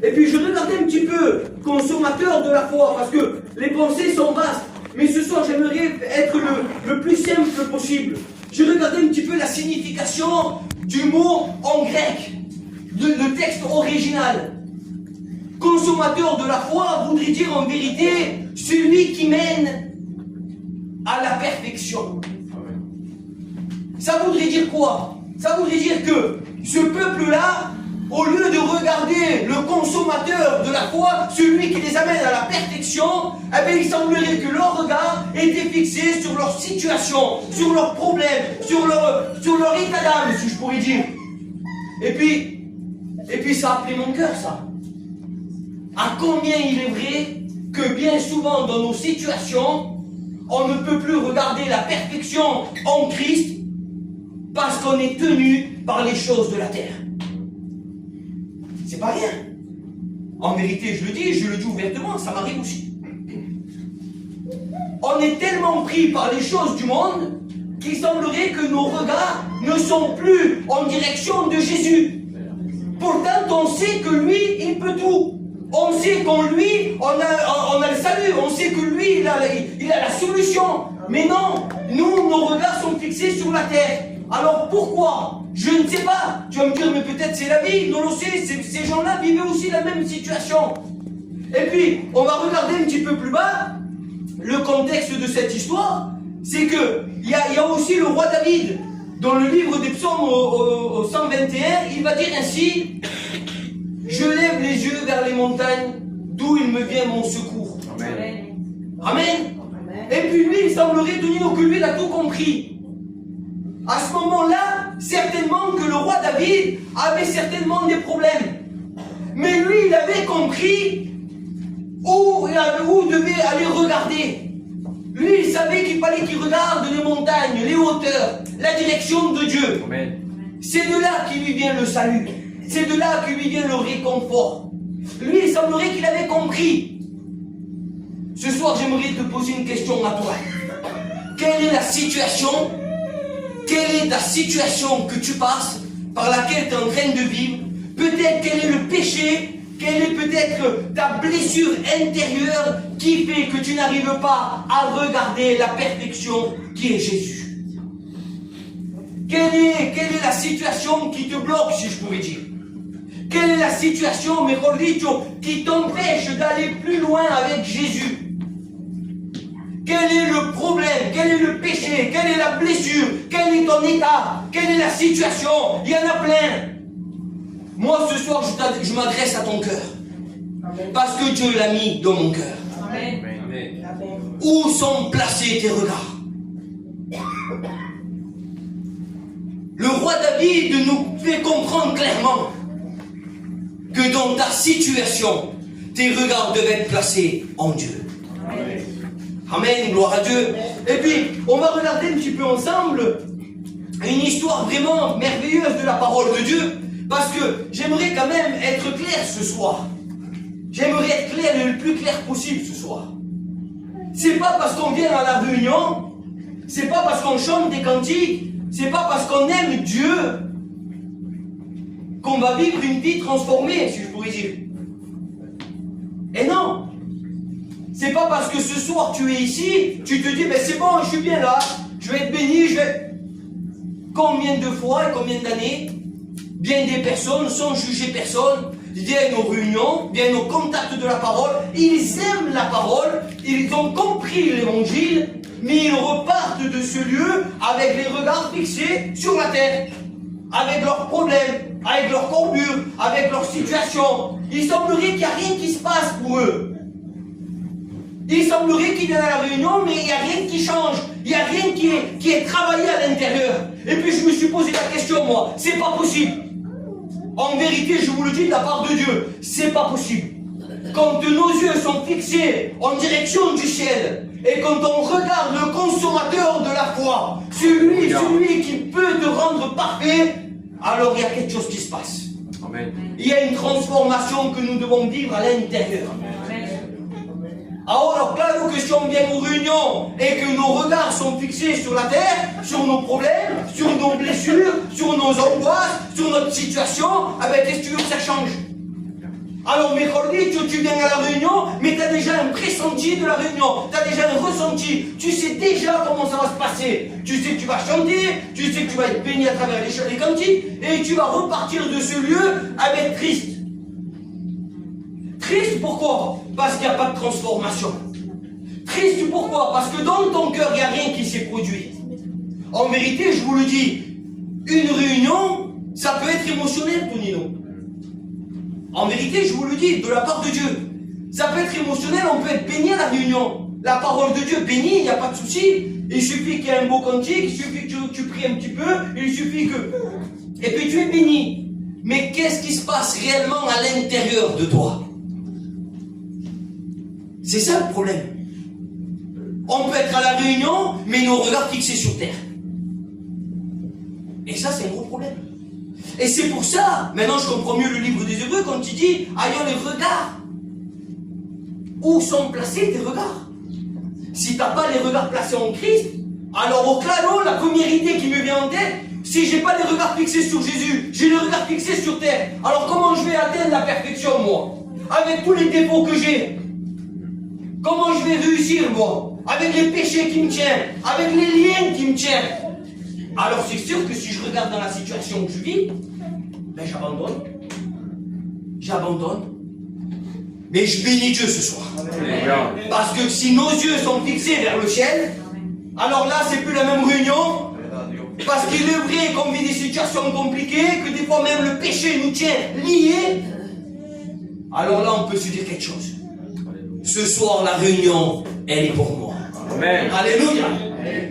Et puis je regardais un petit peu consommateur de la foi, parce que les pensées sont vastes. Mais ce soir, j'aimerais être le plus simple possible. Je regardais un petit peu la signification du mot en grec, le texte original. Consommateur de la foi voudrait dire en vérité celui qui mène à la perfection. Ça voudrait dire quoi? Ça voudrait dire que ce peuple-là, au lieu de regarder le consommateur de la foi, celui qui les amène à la perfection, eh bien, il semblerait que leur regard était fixé sur leur situation, sur leurs problèmes, sur leur état d'âme, si je pourrais dire. Et puis ça a appelé mon cœur, ça. À combien il est vrai que bien souvent dans nos situations, on ne peut plus regarder la perfection en Christ parce qu'on est tenu par les choses de la terre. C'est pas rien. En vérité, je le dis ouvertement, ça m'arrive aussi. On est tellement pris par les choses du monde qu'il semblerait que nos regards ne sont plus en direction de Jésus. Pourtant, on sait que lui, il peut tout. On sait qu'en lui, on a le salut. On sait que lui, il a la solution. Mais non, nous, nos regards sont fixés sur la terre. Alors pourquoi? Je ne sais pas. Tu vas me dire, mais peut-être c'est la vie. Non, on sait, ces gens-là vivaient aussi la même situation. Et puis, on va regarder un petit peu plus bas le contexte de cette histoire. C'est qu'il y a aussi le roi David. Dans le livre des psaumes au 121, il va dire ainsi: je lève les yeux vers les montagnes, d'où il me vient mon secours. Amen. Amen. Et puis lui, il semblerait tenir que lui, il a tout compris. À ce moment-là, certainement que le roi David avait certainement des problèmes. Mais lui, il avait compris où devait aller regarder. Lui, il savait qu'il fallait qu'il regarde les montagnes, les hauteurs, la direction de Dieu. Amen. C'est de là qu'il lui vient le salut. C'est de là qu'il lui vient le réconfort. Lui, il semblerait qu'il avait compris. Ce soir, j'aimerais te poser une question à toi. Quelle est la situation? Quelle est ta situation que tu passes, par laquelle tu es en train de vivre? Peut-être quel est le péché? Quelle est peut-être ta blessure intérieure qui fait que tu n'arrives pas à regarder la perfection qui est Jésus? Quelle est la situation qui te bloque, si je pourrais dire? Quelle est la situation, mejor dicho, qui t'empêche d'aller plus loin avec Jésus? Quel est le problème? Quel est le péché? Quelle est la blessure? Quel est ton état? Quelle est la situation? Il y en a plein. Moi, ce soir, je m'adresse à ton cœur. Parce que Dieu l'a mis dans mon cœur. Amen. Où sont placés tes regards? Le roi David nous fait comprendre clairement que dans ta situation, tes regards devaient être placés en Dieu. Amen. Amen, gloire à Dieu. Et puis, on va regarder un petit peu ensemble une histoire vraiment merveilleuse de la parole de Dieu. Parce que j'aimerais quand même être clair ce soir. J'aimerais être clair le plus clair possible ce soir. C'est pas parce qu'on vient à la réunion, c'est pas parce qu'on chante des cantiques, c'est pas parce qu'on aime Dieu qu'on va vivre une vie transformée, si je pourrais dire. Et non, c'est pas parce que ce soir tu es ici, tu te dis, ben c'est bon, je suis bien là, je vais être béni, je vais... Combien de fois et combien d'années, bien des personnes, sans juger personne, viennent aux réunions, viennent au contact de la parole, ils aiment la parole, ils ont compris l'évangile, mais ils repartent de ce lieu avec les regards fixés sur la terre, avec leurs problèmes, avec leurs courbures, avec leur situation. Il semblerait qu'il n'y a rien qui se passe pour eux. Il semblerait qu'ils viennent à la réunion, mais il n'y a rien qui change. Il n'y a rien qui est travaillé à l'intérieur. Et puis je me suis posé la question, moi, c'est pas possible. En vérité, je vous le dis de la part de Dieu, c'est pas possible. Quand nos yeux sont fixés en direction du ciel, et quand on regarde le consommateur de la foi, celui qui peut te rendre parfait, alors il y a quelque chose qui se passe. Amen. Il y a une transformation que nous devons vivre à l'intérieur. Alors, claro que si on vient aux réunions et que nos regards sont fixés sur la terre, sur nos problèmes, sur nos blessures, sur nos angoisses, sur notre situation, eh bien, qu'est-ce que tu veux que ça change? Alors, mercredi, tu viens à la réunion, mais tu as déjà un pressenti de la réunion, tu as déjà un ressenti, tu sais déjà comment ça va se passer. Tu sais que tu vas chanter, tu sais que tu vas être béni à travers les cantiques, et tu vas repartir de ce lieu avec triste. Triste pourquoi? Parce qu'il n'y a pas de transformation. Triste pourquoi? Parce que dans ton cœur, il n'y a rien qui s'est produit. En vérité, je vous le dis, une réunion, ça peut être émotionnel, Tonino. En vérité, je vous le dis, de la part de Dieu. Ça peut être émotionnel, on peut être béni à la réunion. La parole de Dieu bénie, il n'y a pas de souci. Il suffit qu'il y ait un beau cantique, il suffit que tu pries un petit peu, il suffit que... Et puis tu es béni. Mais qu'est-ce qui se passe réellement à l'intérieur de toi? C'est ça le problème. On peut être à la réunion, mais nos regards fixés sur terre. Et ça, c'est un gros problème. Et c'est pour ça, maintenant je comprends mieux le livre des Hébreux quand il dit, ayons les regards. Où sont placés tes regards? Si tu n'as pas les regards placés en Christ, alors au clano, la première idée qui me vient en tête, si j'ai pas les regards fixés sur Jésus, j'ai les regards fixés sur terre, alors comment je vais atteindre la perfection, moi? Avec tous les défauts que j'ai. Comment je vais réussir, moi? Avec les péchés qui me tiennent, avec les liens qui me tiennent. Alors c'est sûr que si je regarde dans la situation que je vis, ben j'abandonne. J'abandonne. Mais je bénis Dieu ce soir. Parce que si nos yeux sont fixés vers le ciel, alors là c'est plus la même réunion. Parce qu'il est vrai qu'on vit des situations compliquées, que des fois même le péché nous tient liés. Alors là on peut se dire quelque chose. Ce soir, la réunion, elle est pour moi. Amen. Alléluia.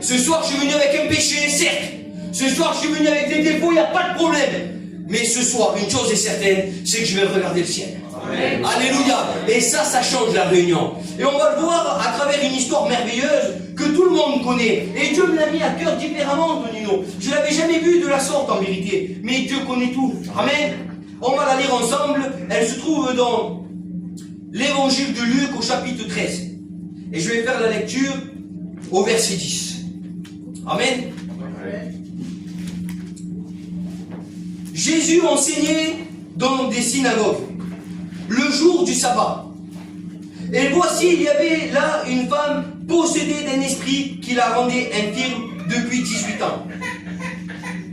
Ce soir, je suis venu avec un péché, certes. Ce soir, je suis venu avec des défauts, il n'y a pas de problème. Mais ce soir, une chose est certaine, c'est que je vais regarder le ciel. Amen. Alléluia. Et ça change la réunion. Et on va le voir à travers une histoire merveilleuse que tout le monde connaît. Et Dieu me l'a mis à cœur différemment, Tonino. Je ne l'avais jamais vu de la sorte, en vérité. Mais Dieu connaît tout. Amen. On va la lire ensemble. Elle se trouve dans l'évangile de Luc au chapitre 13. Et je vais faire la lecture au verset 10. Amen. Jésus enseignait dans des synagogues le jour du sabbat. Et voici, il y avait là une femme possédée d'un esprit qui la rendait infirme depuis 18 ans.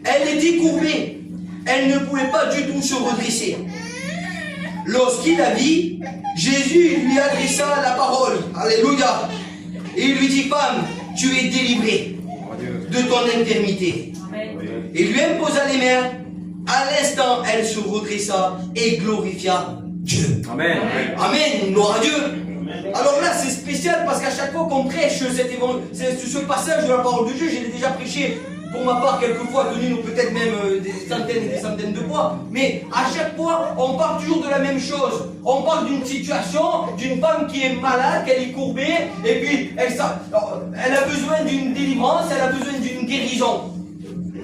Elle était courbée. Elle ne pouvait pas du tout se redresser. Lorsqu'il la vit, Jésus lui adressa la parole. Alléluia. Et il lui dit, femme, tu es délivrée de ton infirmité. Il lui imposa les mains. À l'instant, elle se redressa et glorifia Dieu. Amen. Amen. Gloire à Dieu. Alors là, c'est spécial parce qu'à chaque fois qu'on prêche ce passage de la parole de Dieu, je l'ai déjà prêché pour ma part quelques fois, Tonino peut-être même des centaines et des centaines de fois. Mais à chaque fois, on parle toujours de la même chose. On parle d'une situation, d'une femme qui est malade, qu'elle est courbée, et puis elle a besoin d'une délivrance, elle a besoin d'une guérison.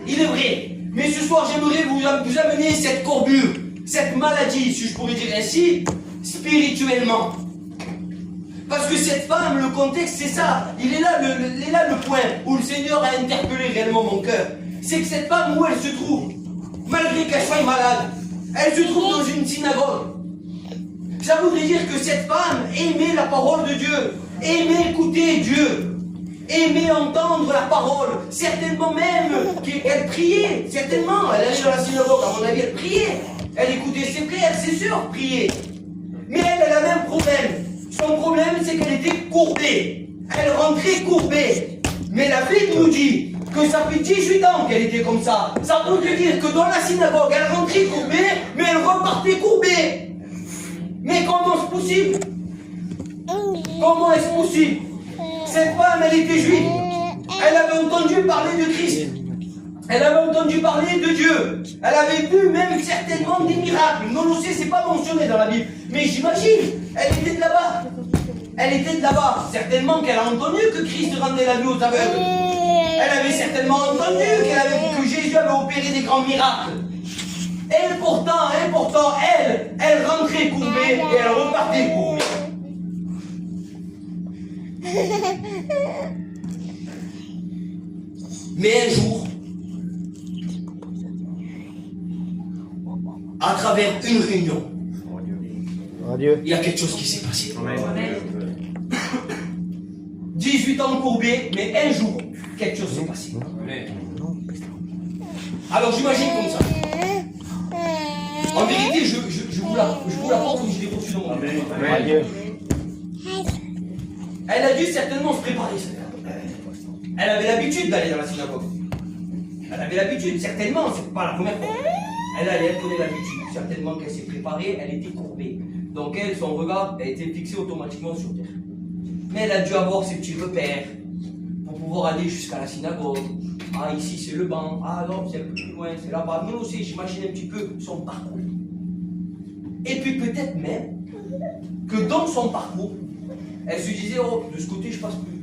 Il est vrai. Mais ce soir, j'aimerais vous amener cette courbure, cette maladie, si je pourrais dire ainsi, spirituellement. Parce que cette femme, le contexte, c'est ça. Il est là le point où le Seigneur a interpellé réellement mon cœur. C'est que cette femme, où elle se trouve, malgré qu'elle soit malade, elle se trouve dans une synagogue. Ça voudrait dire que cette femme aimait la parole de Dieu, aimait écouter Dieu, aimait entendre la parole, certainement même qu'elle priait, certainement, elle allait dans la synagogue, à mon avis, elle priait, elle écoutait ses prières, c'est sûr, prier. Mais elle avait un problème. Son problème, c'est qu'elle était courbée. Elle rentrait courbée. Mais la Bible nous dit que ça fait 18 ans qu'elle était comme ça. Ça veut dire que dans la synagogue, elle rentrait courbée, mais elle repartait courbée. Mais comment est-ce possible? Comment est-ce possible? Cette femme, elle était juive. Elle avait entendu parler de Christ. Elle avait entendu parler de Dieu. Elle avait vu même certainement des miracles. Non, on sait, c'est pas mentionné dans la Bible. Mais j'imagine, elle était de là-bas. Elle était de là-bas. Certainement qu'elle a entendu que Christ rendait la vue aux aveugles. Elle avait certainement entendu que Jésus avait opéré des grands miracles. Et pourtant, elle rentrait courbée et elle repartait courbée. Mais un jour, à travers une réunion, il y a quelque chose qui s'est passé. 18 ans courbés, mais un jour, quelque chose s'est passé. Alors j'imagine comme ça. En vérité, je vous la porte comme je l'ai reçue dans mon cœur. Elle a dû certainement se préparer, cette femme. Elle avait l'habitude d'aller dans la synagogue. Elle avait l'habitude, certainement, c'est pas la première fois. Elle connaît l'habitude. Certainement qu'elle s'est préparée, elle était courbée. Donc elle, son regard a été fixé automatiquement sur terre. Mais elle a dû avoir ses petits repères pour pouvoir aller jusqu'à la synagogue. Ah, ici c'est le banc. Ah non, c'est un peu plus loin, c'est là-bas. Nous aussi, j'imagine un petit peu son parcours. Et puis peut-être même que dans son parcours, elle se disait, oh, de ce côté, je passe plus.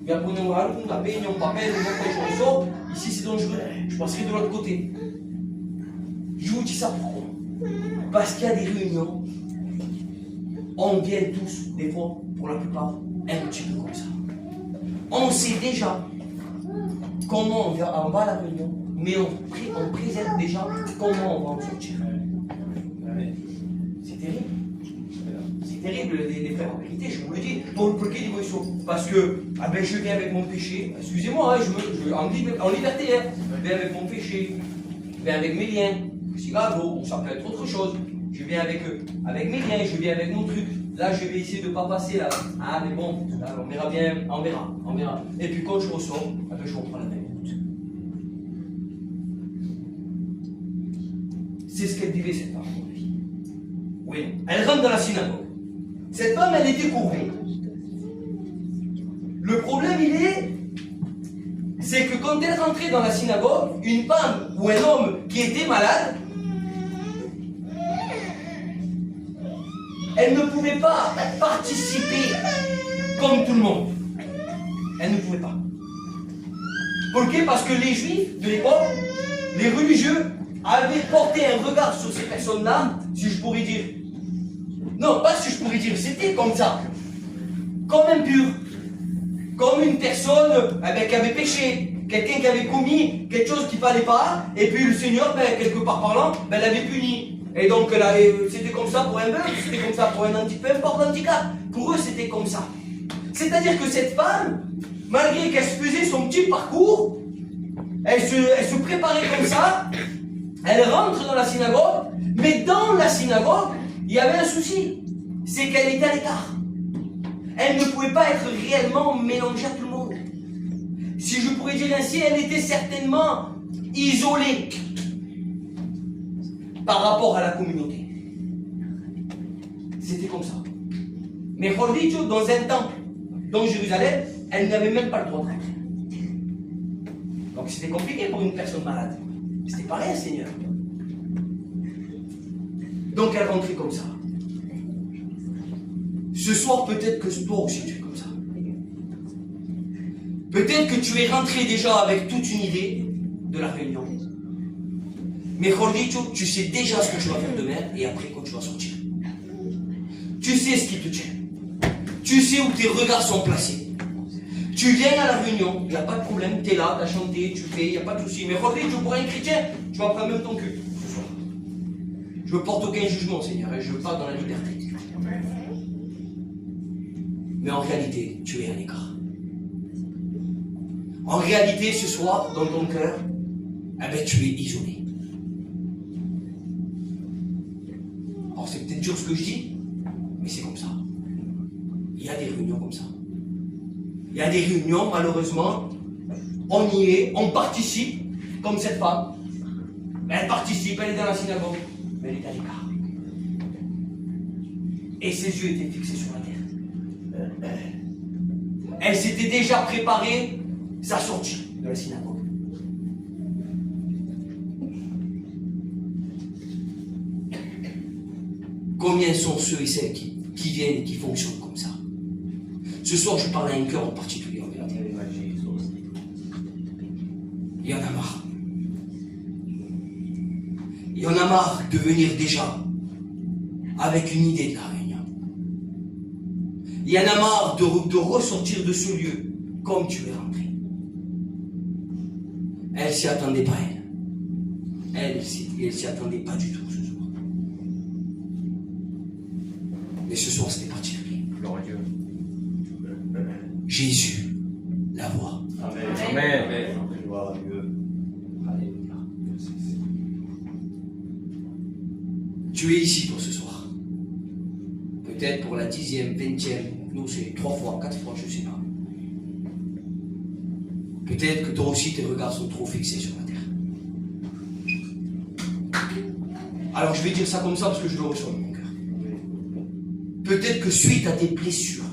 Mais après, on va on taper, on papel, on je ressors. Ici, c'est dangereux. Je passerai de l'autre côté. Je vous dis ça pourquoi? Parce qu'il y a des réunions. On vient tous, des fois, pour la plupart, un petit peu comme ça. On sait déjà comment on va à la réunion, mais on présente déjà comment on va en sortir. C'est terrible. C'est terrible, les frères, en vérité, je vous le dis, pour quelle émotion? Parce que, je viens avec mon péché, excusez-moi, en liberté, hein, je viens avec mon péché, je viens avec mes liens, cigarettes, ça peut être autre chose, je viens avec mes liens, je viens avec mon truc, là je vais essayer de ne pas passer là, ah mais bon, là, on verra bien, on verra. Et puis quand je ressors, je reprends la même route. C'est ce qu'elle vivait cette femme. Oui, elle rentre dans la synagogue. Cette femme, elle était courbée. Le problème, c'est que quand elle rentrait dans la synagogue, une femme ou un homme qui était malade, elle ne pouvait pas participer comme tout le monde. Elle ne pouvait pas. Pourquoi? Parce que les juifs de l'époque, les religieux, avaient porté un regard sur ces personnes-là, si je pourrais dire. Non, pas si je pourrais dire, c'était comme ça. Comme impur. Comme une personne qui avait péché. Quelqu'un qui avait commis quelque chose qu'il ne fallait pas. Et puis le Seigneur, quelque part parlant, l'avait puni. Et donc c'était comme ça pour un bœuf, c'était comme ça pour un handicap, peu importe l'handicap. Pour eux, c'était comme ça. C'est-à-dire que cette femme, malgré qu'elle se faisait son petit parcours, elle se préparait comme ça, elle rentre dans la synagogue, mais dans la synagogue, il y avait un souci, c'est qu'elle était à l'écart. Elle ne pouvait pas être réellement mélangée à tout le monde. Si je pourrais dire ainsi, elle était certainement isolée par rapport à la communauté. C'était comme ça. Mais Rodrigo, dans un temple, dans Jérusalem, elle n'avait même pas le droit de rentrer. Donc c'était compliqué pour une personne malade. C'était pas rien, Seigneur. Donc elle rentrait comme ça. Ce soir, peut-être que toi aussi tu es comme ça. Peut-être que tu es rentré déjà avec toute une idée de la réunion. Mejor dicho, tu sais déjà ce que tu vas faire demain et après quand tu vas sortir. Tu sais ce qui te tient. Tu sais où tes regards sont placés. Tu viens à la réunion, il n'y a pas de problème, tu es là, tu as chanté, tu fais, il n'y a pas de souci. Mais Mejor dicho, pour un chrétien, tu vas prendre même ton culte ce soir. Je ne porte aucun jugement, Seigneur, et je parle dans la liberté. Mais en réalité, tu es à l'écart. En réalité, ce soir, dans ton cœur, eh ben, tu es isolé. Alors c'est peut-être dur ce que je dis, mais c'est comme ça. Il y a des réunions comme ça. Il y a des réunions, malheureusement, on y est, on participe, comme cette femme. Elle participe, elle est dans la synagogue, mais elle est à l'écart. Et ses yeux étaient fixés sur la terre. Elle s'était déjà préparée sa sortie de la synagogue. Combien sont ceux et celles qui viennent et qui fonctionnent comme ça? Ce soir, je parle à un cœur en particulier. Il y en a marre. Il y en a marre de venir déjà avec une idée de la réunion. Il y en a marre de ressortir de ce lieu comme tu es rentré. Elle s'y attendait pas, elle. Elle s'y attendait pas du tout ce soir. Mais ce soir, c'était particulier. Gloire à Dieu. Jésus, la voix. Amen. Amen. Gloire à Dieu. Alléluia. Tu es ici pour ce soir. Peut-être pour la 10e, 20e, nous c'est 3 fois, 4 fois, je ne sais pas. Peut-être que toi aussi tes regards sont trop fixés sur la terre. Alors je vais dire ça comme ça parce que je le ressens dans mon cœur. Peut-être que suite à des blessures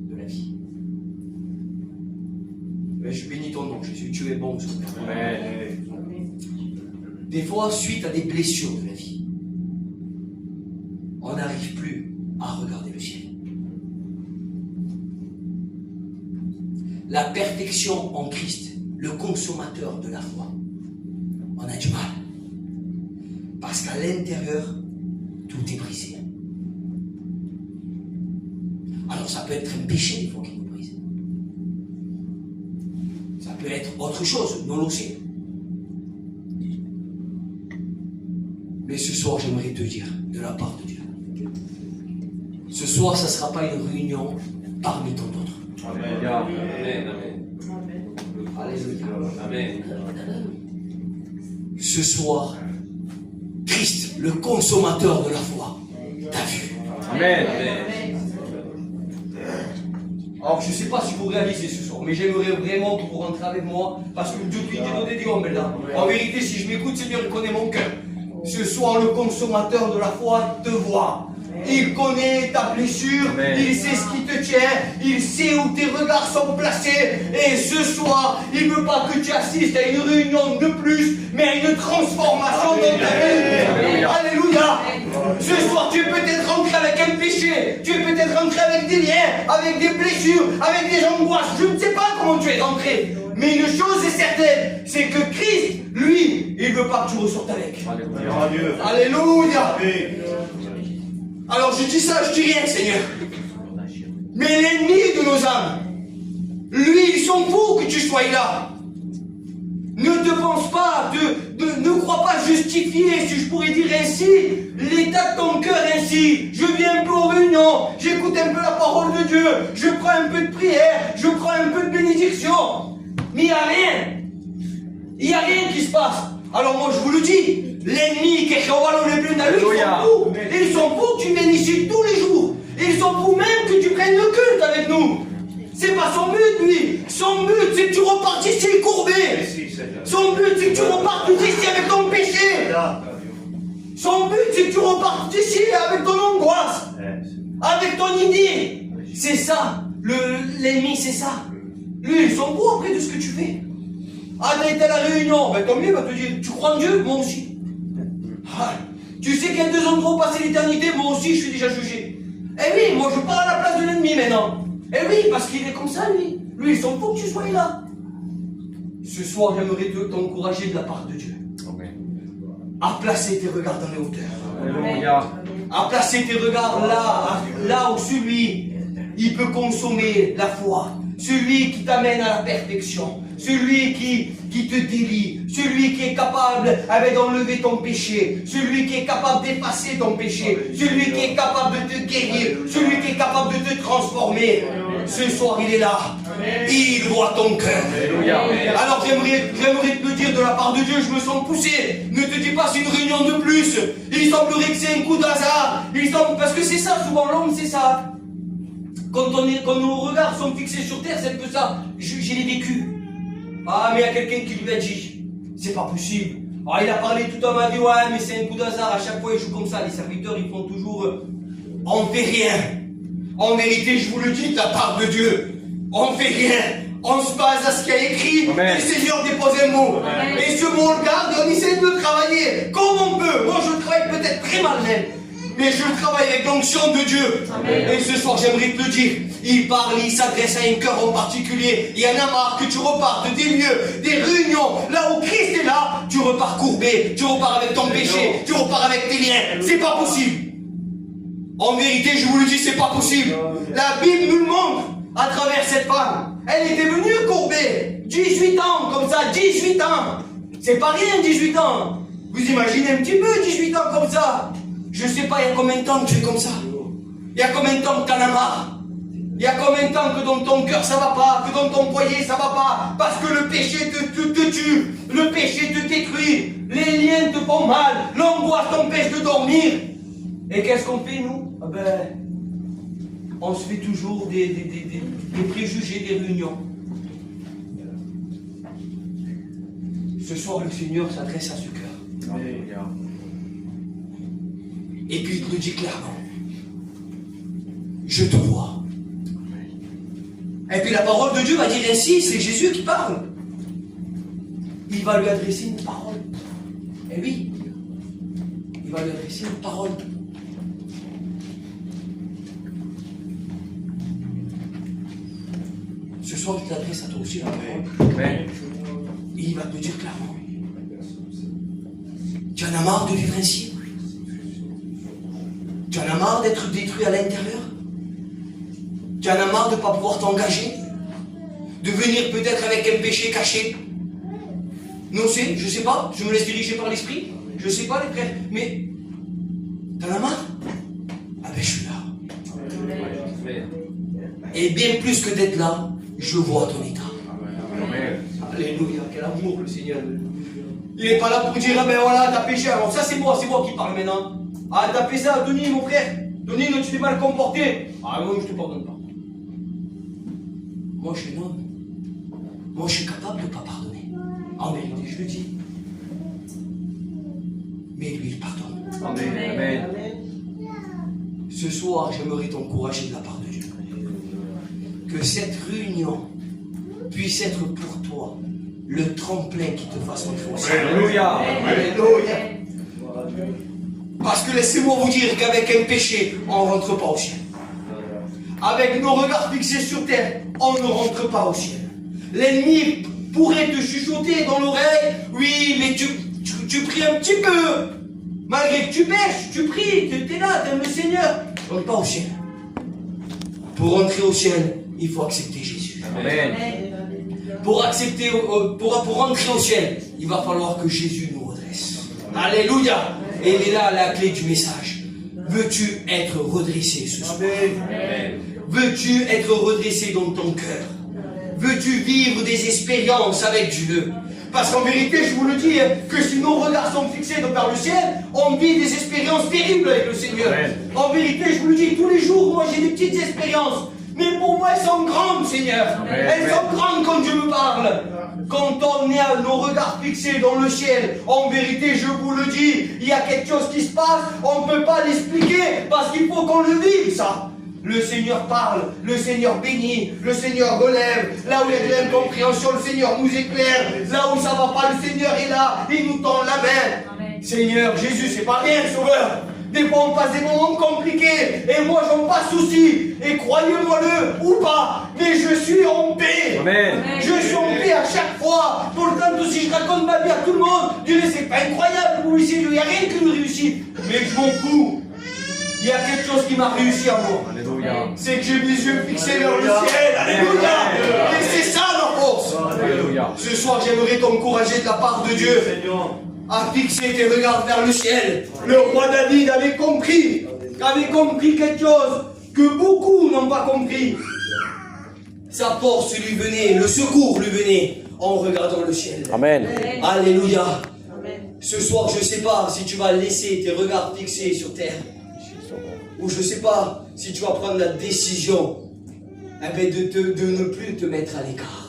de la vie, mais je bénis ton nom, Jésus, tu es bon, Seigneur. Amen. Des fois, suite à des blessures de la vie, on n'arrive plus à regarder le ciel. La perfection en Christ, le consommateur de la foi, on a du mal. Parce qu'à l'intérieur, tout est brisé. Alors ça peut être un péché des fois qui nous brise. Ça peut être autre chose, non aussi. Mais ce soir, j'aimerais te dire, de la part de Dieu, ce soir, ça ne sera pas une réunion parmi tant d'autres. Amen. Alléluia. Amen. Ce soir, Christ, le consommateur de la foi, t'a vu. Amen. Alors, je ne sais pas si vous réalisez ce soir, mais j'aimerais vraiment que vous rentrez avec moi, parce que Dieu te donne des hommes là. En vérité, si je m'écoute, Seigneur, il connaît mon cœur. Ce soir, le consommateur de la foi te voit. Il connaît ta blessure, Amen. il sait ce qui te tient, il sait où tes regards sont placés. Et ce soir, il ne veut pas que tu assistes à une réunion de plus, mais à une transformation dans ta vie. Alléluia. Alléluia. Ce soir, tu es peut-être rentré avec un péché, tu es peut-être rentré avec des liens, avec des blessures, avec des angoisses. Je ne sais pas comment tu es rentré. Mais une chose est certaine, c'est que Christ, lui, il ne veut pas que tu ressortes avec. Gloire à Dieu. Alléluia. Amen. Alors je dis ça, je dis rien, Seigneur. Mais l'ennemi de nos âmes, lui, il s'en fout que tu sois là. Ne te pense pas, ne crois pas justifier, si je pourrais dire ainsi, l'état de ton cœur ainsi. Je viens un peu aux réunions, j'écoute un peu la parole de Dieu, je prends un peu de prière, je prends un peu de bénédiction. Mais il n'y a rien. Il n'y a rien qui se passe. Alors moi je vous le dis, l'ennemi qui est Alléluia. ils s'en foutent que tu viennes ici tous les jours. Ils s'en foutent même que tu prennes le culte avec nous. C'est pas son but, lui. Son but, c'est que tu repartes ici courbé. Son but, c'est que tu repartes ici avec ton péché. Son but, c'est que tu repartes ici avec ton angoisse, avec ton idée. C'est ça. L'ennemi, c'est ça. Lui, il s'en fout après de ce que tu fais. Ah, t'as été à la réunion. Ben, tant mieux, il va te dire, tu crois en Dieu? Moi aussi. Ah, tu sais qu'il y a 2 endroits où passer l'éternité? Moi aussi, je suis déjà jugé. Eh oui, moi, je pars à la place de l'ennemi maintenant. Eh oui, parce qu'il est comme ça, lui. Lui, il s'en fout que tu sois là. Ce soir, j'aimerais t'encourager de la part de Dieu. Amen. à placer tes regards dans les hauteurs. Alléluia. À placer tes regards là où celui, il peut consommer la foi. Celui qui t'amène à la perfection. Celui qui te délie. Celui qui est capable d'enlever ton péché. Celui qui est capable d'effacer ton péché. Celui qui est capable de te guérir. Celui qui est capable de te transformer. Ce soir, il est là. Il voit ton cœur. Alors j'aimerais te le dire de la part de Dieu, je me sens poussé. Ne te dis pas c'est une réunion de plus. Il semblerait que c'est un coup de hasard. Parce que c'est ça, souvent l'homme, c'est ça. Quand nos regards sont fixés sur terre, c'est un peu ça. Je l'ai vécu. Ah, mais il y a quelqu'un qui lui a dit, c'est pas possible. Ah, il a parlé tout à ma vie, ouais, mais c'est un coup de hasard. À chaque fois, il joue comme ça. Les serviteurs, ils font toujours, on fait rien. En vérité, je vous le dis de la part de Dieu, on fait rien. On se base à ce qu'il y a écrit. Amen. Le Seigneur dépose un mot. Amen. Et ce mot, on le garde et on essaie de le travailler comme on peut. Moi, je travaille peut-être très mal même. Mais je travaille avec l'onction de Dieu. Amen. Et ce soir, j'aimerais te le dire. Il parle, il s'adresse à un cœur en particulier. Il y en a marre que tu repartes des lieux, des réunions, là où Christ est là, tu repars courbé, tu repars avec ton péché, tu repars avec tes liens. C'est pas possible. En vérité, je vous le dis, c'est pas possible. La Bible nous le montre à travers cette femme. Elle était venue courbée. 18 ans, comme ça, 18 ans. C'est pas rien, 18 ans. Vous imaginez un petit peu, 18 ans comme ça. Je sais pas, il y a combien de temps que tu es comme ça? Il y a combien de temps que t'en as marre? Il y a combien de temps que dans ton cœur ça va pas? Que dans ton foyer ça va pas? Parce que le péché te tue. Le péché te détruit. Les liens te font mal. L'angoisse t'empêche de dormir. Et qu'est-ce qu'on fait, nous? Ah ben, on se fait toujours des préjugés, des réunions. Ce soir, le Seigneur s'adresse à ce cœur. Et puis il te le dit clairement. Je te vois. Et puis la parole de Dieu va dire ainsi, c'est Jésus qui parle. Il va lui adresser une parole. Et oui, il va lui adresser une parole. Ce soir, il t'adresse à toi aussi la parole. Amen. Et il va te dire clairement. Tu en as marre de vivre ainsi? Tu en as marre d'être détruit à l'intérieur? Tu en as marre de ne pas pouvoir t'engager? De venir peut-être avec un péché caché? Non, c'est, je ne sais pas, je me laisse diriger par l'esprit. Je ne sais pas, les frères, mais t'en as marre? Ah ben je suis là. Et bien plus que d'être là, je vois ton état. Amen. Alléluia, quel amour le Seigneur. Il n'est pas là pour dire, ah ben voilà, t'as péché. Alors ça c'est moi qui parle maintenant. Ah t'as fait ça, Denis mon frère. Denis, tu t'es mal comporté. Ah non, je te pardonne pas. Moi je suis un homme. Moi je suis capable de ne pas pardonner. En vérité, je le dis. Mais lui il pardonne. Amen. Amen. Ce soir, j'aimerais t'encourager de la part de Dieu. Que cette réunion puisse être pour toi le tremplin qui te fasse entrer au ciel. Alléluia. Alléluia. Parce que laissez-moi vous dire qu'avec un péché, on ne rentre pas au ciel. Avec nos regards fixés sur terre, on ne rentre pas au ciel. L'ennemi pourrait te chuchoter dans l'oreille, oui, mais tu pries un petit peu. Malgré que tu pêches, tu pries, tu es là, tu aimes le Seigneur. On n'est pas au ciel. Pour entrer au ciel, il faut accepter Jésus. Amen. Pour rentrer au ciel, il va falloir que Jésus nous redresse. Alléluia. Et il est là la clé du message. Veux-tu être redressé ce soir? Veux-tu être redressé dans ton cœur? Veux-tu vivre des expériences avec Dieu? Parce qu'en vérité, je vous le dis, que si nos regards sont fixés vers le ciel, on vit des expériences terribles avec le Seigneur. Amen. En vérité, je vous le dis, tous les jours, moi j'ai des petites expériences. Mais pour moi, elles sont grandes, Seigneur. Amen. Elles sont grandes quand Dieu me parle. Quand on est à nos regards fixés dans le ciel, en vérité, je vous le dis, il y a quelque chose qui se passe, on ne peut pas l'expliquer, parce qu'il faut qu'on le vive, ça. Le Seigneur parle, le Seigneur bénit, le Seigneur relève. Là où il y a de l'incompréhension, le Seigneur nous éclaire. Là où ça ne va pas, le Seigneur est là, il nous tend la main. Amen. Seigneur, Jésus, c'est pas rien, Sauveur. Des fois, on passe des moments compliqués, et moi, j'en passe souci. Et croyez-moi-le ou pas, mais je suis en paix. Amen. Je suis en paix à chaque fois. Pourtant, si je raconte ma vie à tout le monde, Dieu, c'est pas incroyable pour ici, il n'y a rien qui nous réussit. Mais je m'en fous. Il y a quelque chose qui m'a réussi à moi. Alléluia. C'est que j'ai mes yeux fixés vers le ciel. Alléluia. Et c'est ça la force. Alléluia. Ce soir, j'aimerais t'encourager de la part de Dieu à fixer tes regards vers le ciel. Le roi David avait compris quelque chose que beaucoup n'ont pas compris. Sa force lui venait, le secours lui venait en regardant le ciel. Amen. Alléluia. Ce soir, je ne sais pas si tu vas laisser tes regards fixés sur terre. Ou je ne sais pas si tu vas prendre la décision de ne plus te mettre à l'écart.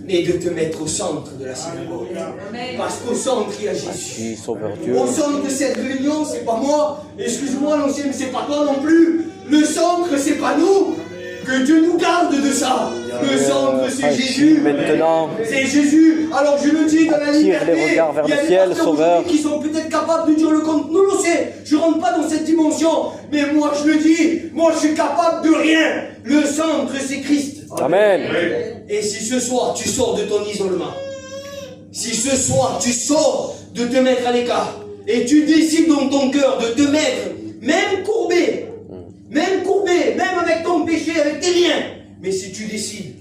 Mais de te mettre au centre de la synagogue. Parce qu'au centre, il y a Jésus. Au centre de cette réunion, c'est pas moi. Excuse-moi l'ancien, mais c'est pas toi non plus. Le centre, c'est pas nous. Que Dieu nous garde de ça. Le centre, c'est Jésus. Maintenant, c'est Jésus. Alors je le dis dans la liberté. les regards vers il y a le des ciel, pasteurs Sauveur. aujourd'hui qui sont peut-être capables de dire le compte. Non, non, je rentre pas dans cette dimension. Mais moi, je le dis. Moi, je suis capable de rien. Le centre, c'est Christ. Amen. Et si ce soir, tu sors de ton isolement, si ce soir, tu sors de te mettre à l'écart, et tu décides dans ton cœur de te mettre, même courbé, même avec ton péché, avec tes liens, mais si tu décides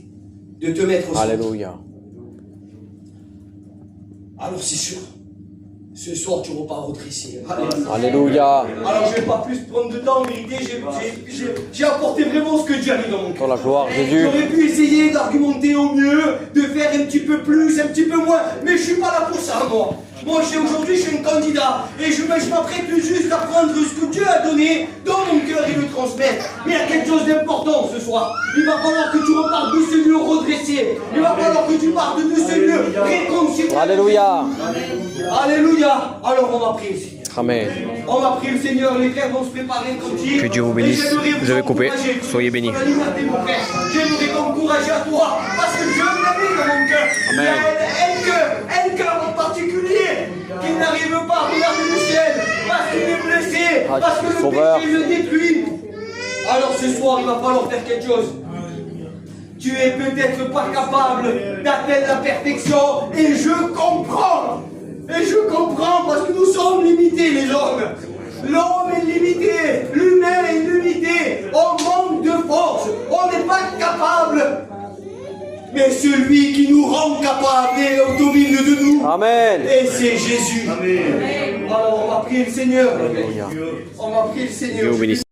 de te mettre au centre, Alléluia. alors c'est sûr, ce soir tu repars redressé. Alléluia. Alors je ne vais pas plus prendre de temps, en vérité, j'ai apporté vraiment ce que Dieu a mis dans mon cœur. Pour la gloire de Jésus. J'aurais pu essayer d'argumenter au mieux, de faire un petit peu plus, un petit peu moins, mais je suis pas là pour ça, moi. Moi, aujourd'hui, je suis un candidat, et je m'apprête juste à prendre ce que Dieu a donné dans mon cœur et le transmettre. Mais il y a quelque chose d'important ce soir. Il va falloir que tu repartes de ce lieu redressé. Il va falloir que tu partes de ce lieu réconcilié. Alléluia. Alléluia. Alors, on va prier le Seigneur. Amen. On va prier le Seigneur, les frères vont se préparer un cantique. Que Dieu vous bénisse. Vous avez coupé. Soyez bénis. J'aimerais t'encourager à toi, parce que Dieu me l'a mis dans mon cœur. Amen. Il y a un cœur en particulier qui n'arrive pas à regarder le ciel, parce qu'il est blessé, parce que le Sauveur. péché le détruit. Alors ce soir, il va falloir faire quelque chose. Tu es peut-être pas capable d'atteindre la perfection, et je comprends. Et je comprends parce que nous sommes limités, les hommes. L'homme est limité, l'humain est limité. On manque de force, on n'est pas capable. Mais celui qui nous rend capables est au milieu de nous. Amen. Et c'est Jésus. Alors on va prier le Seigneur. Alléluia. On va prier le Seigneur. Dieu vous bénisse.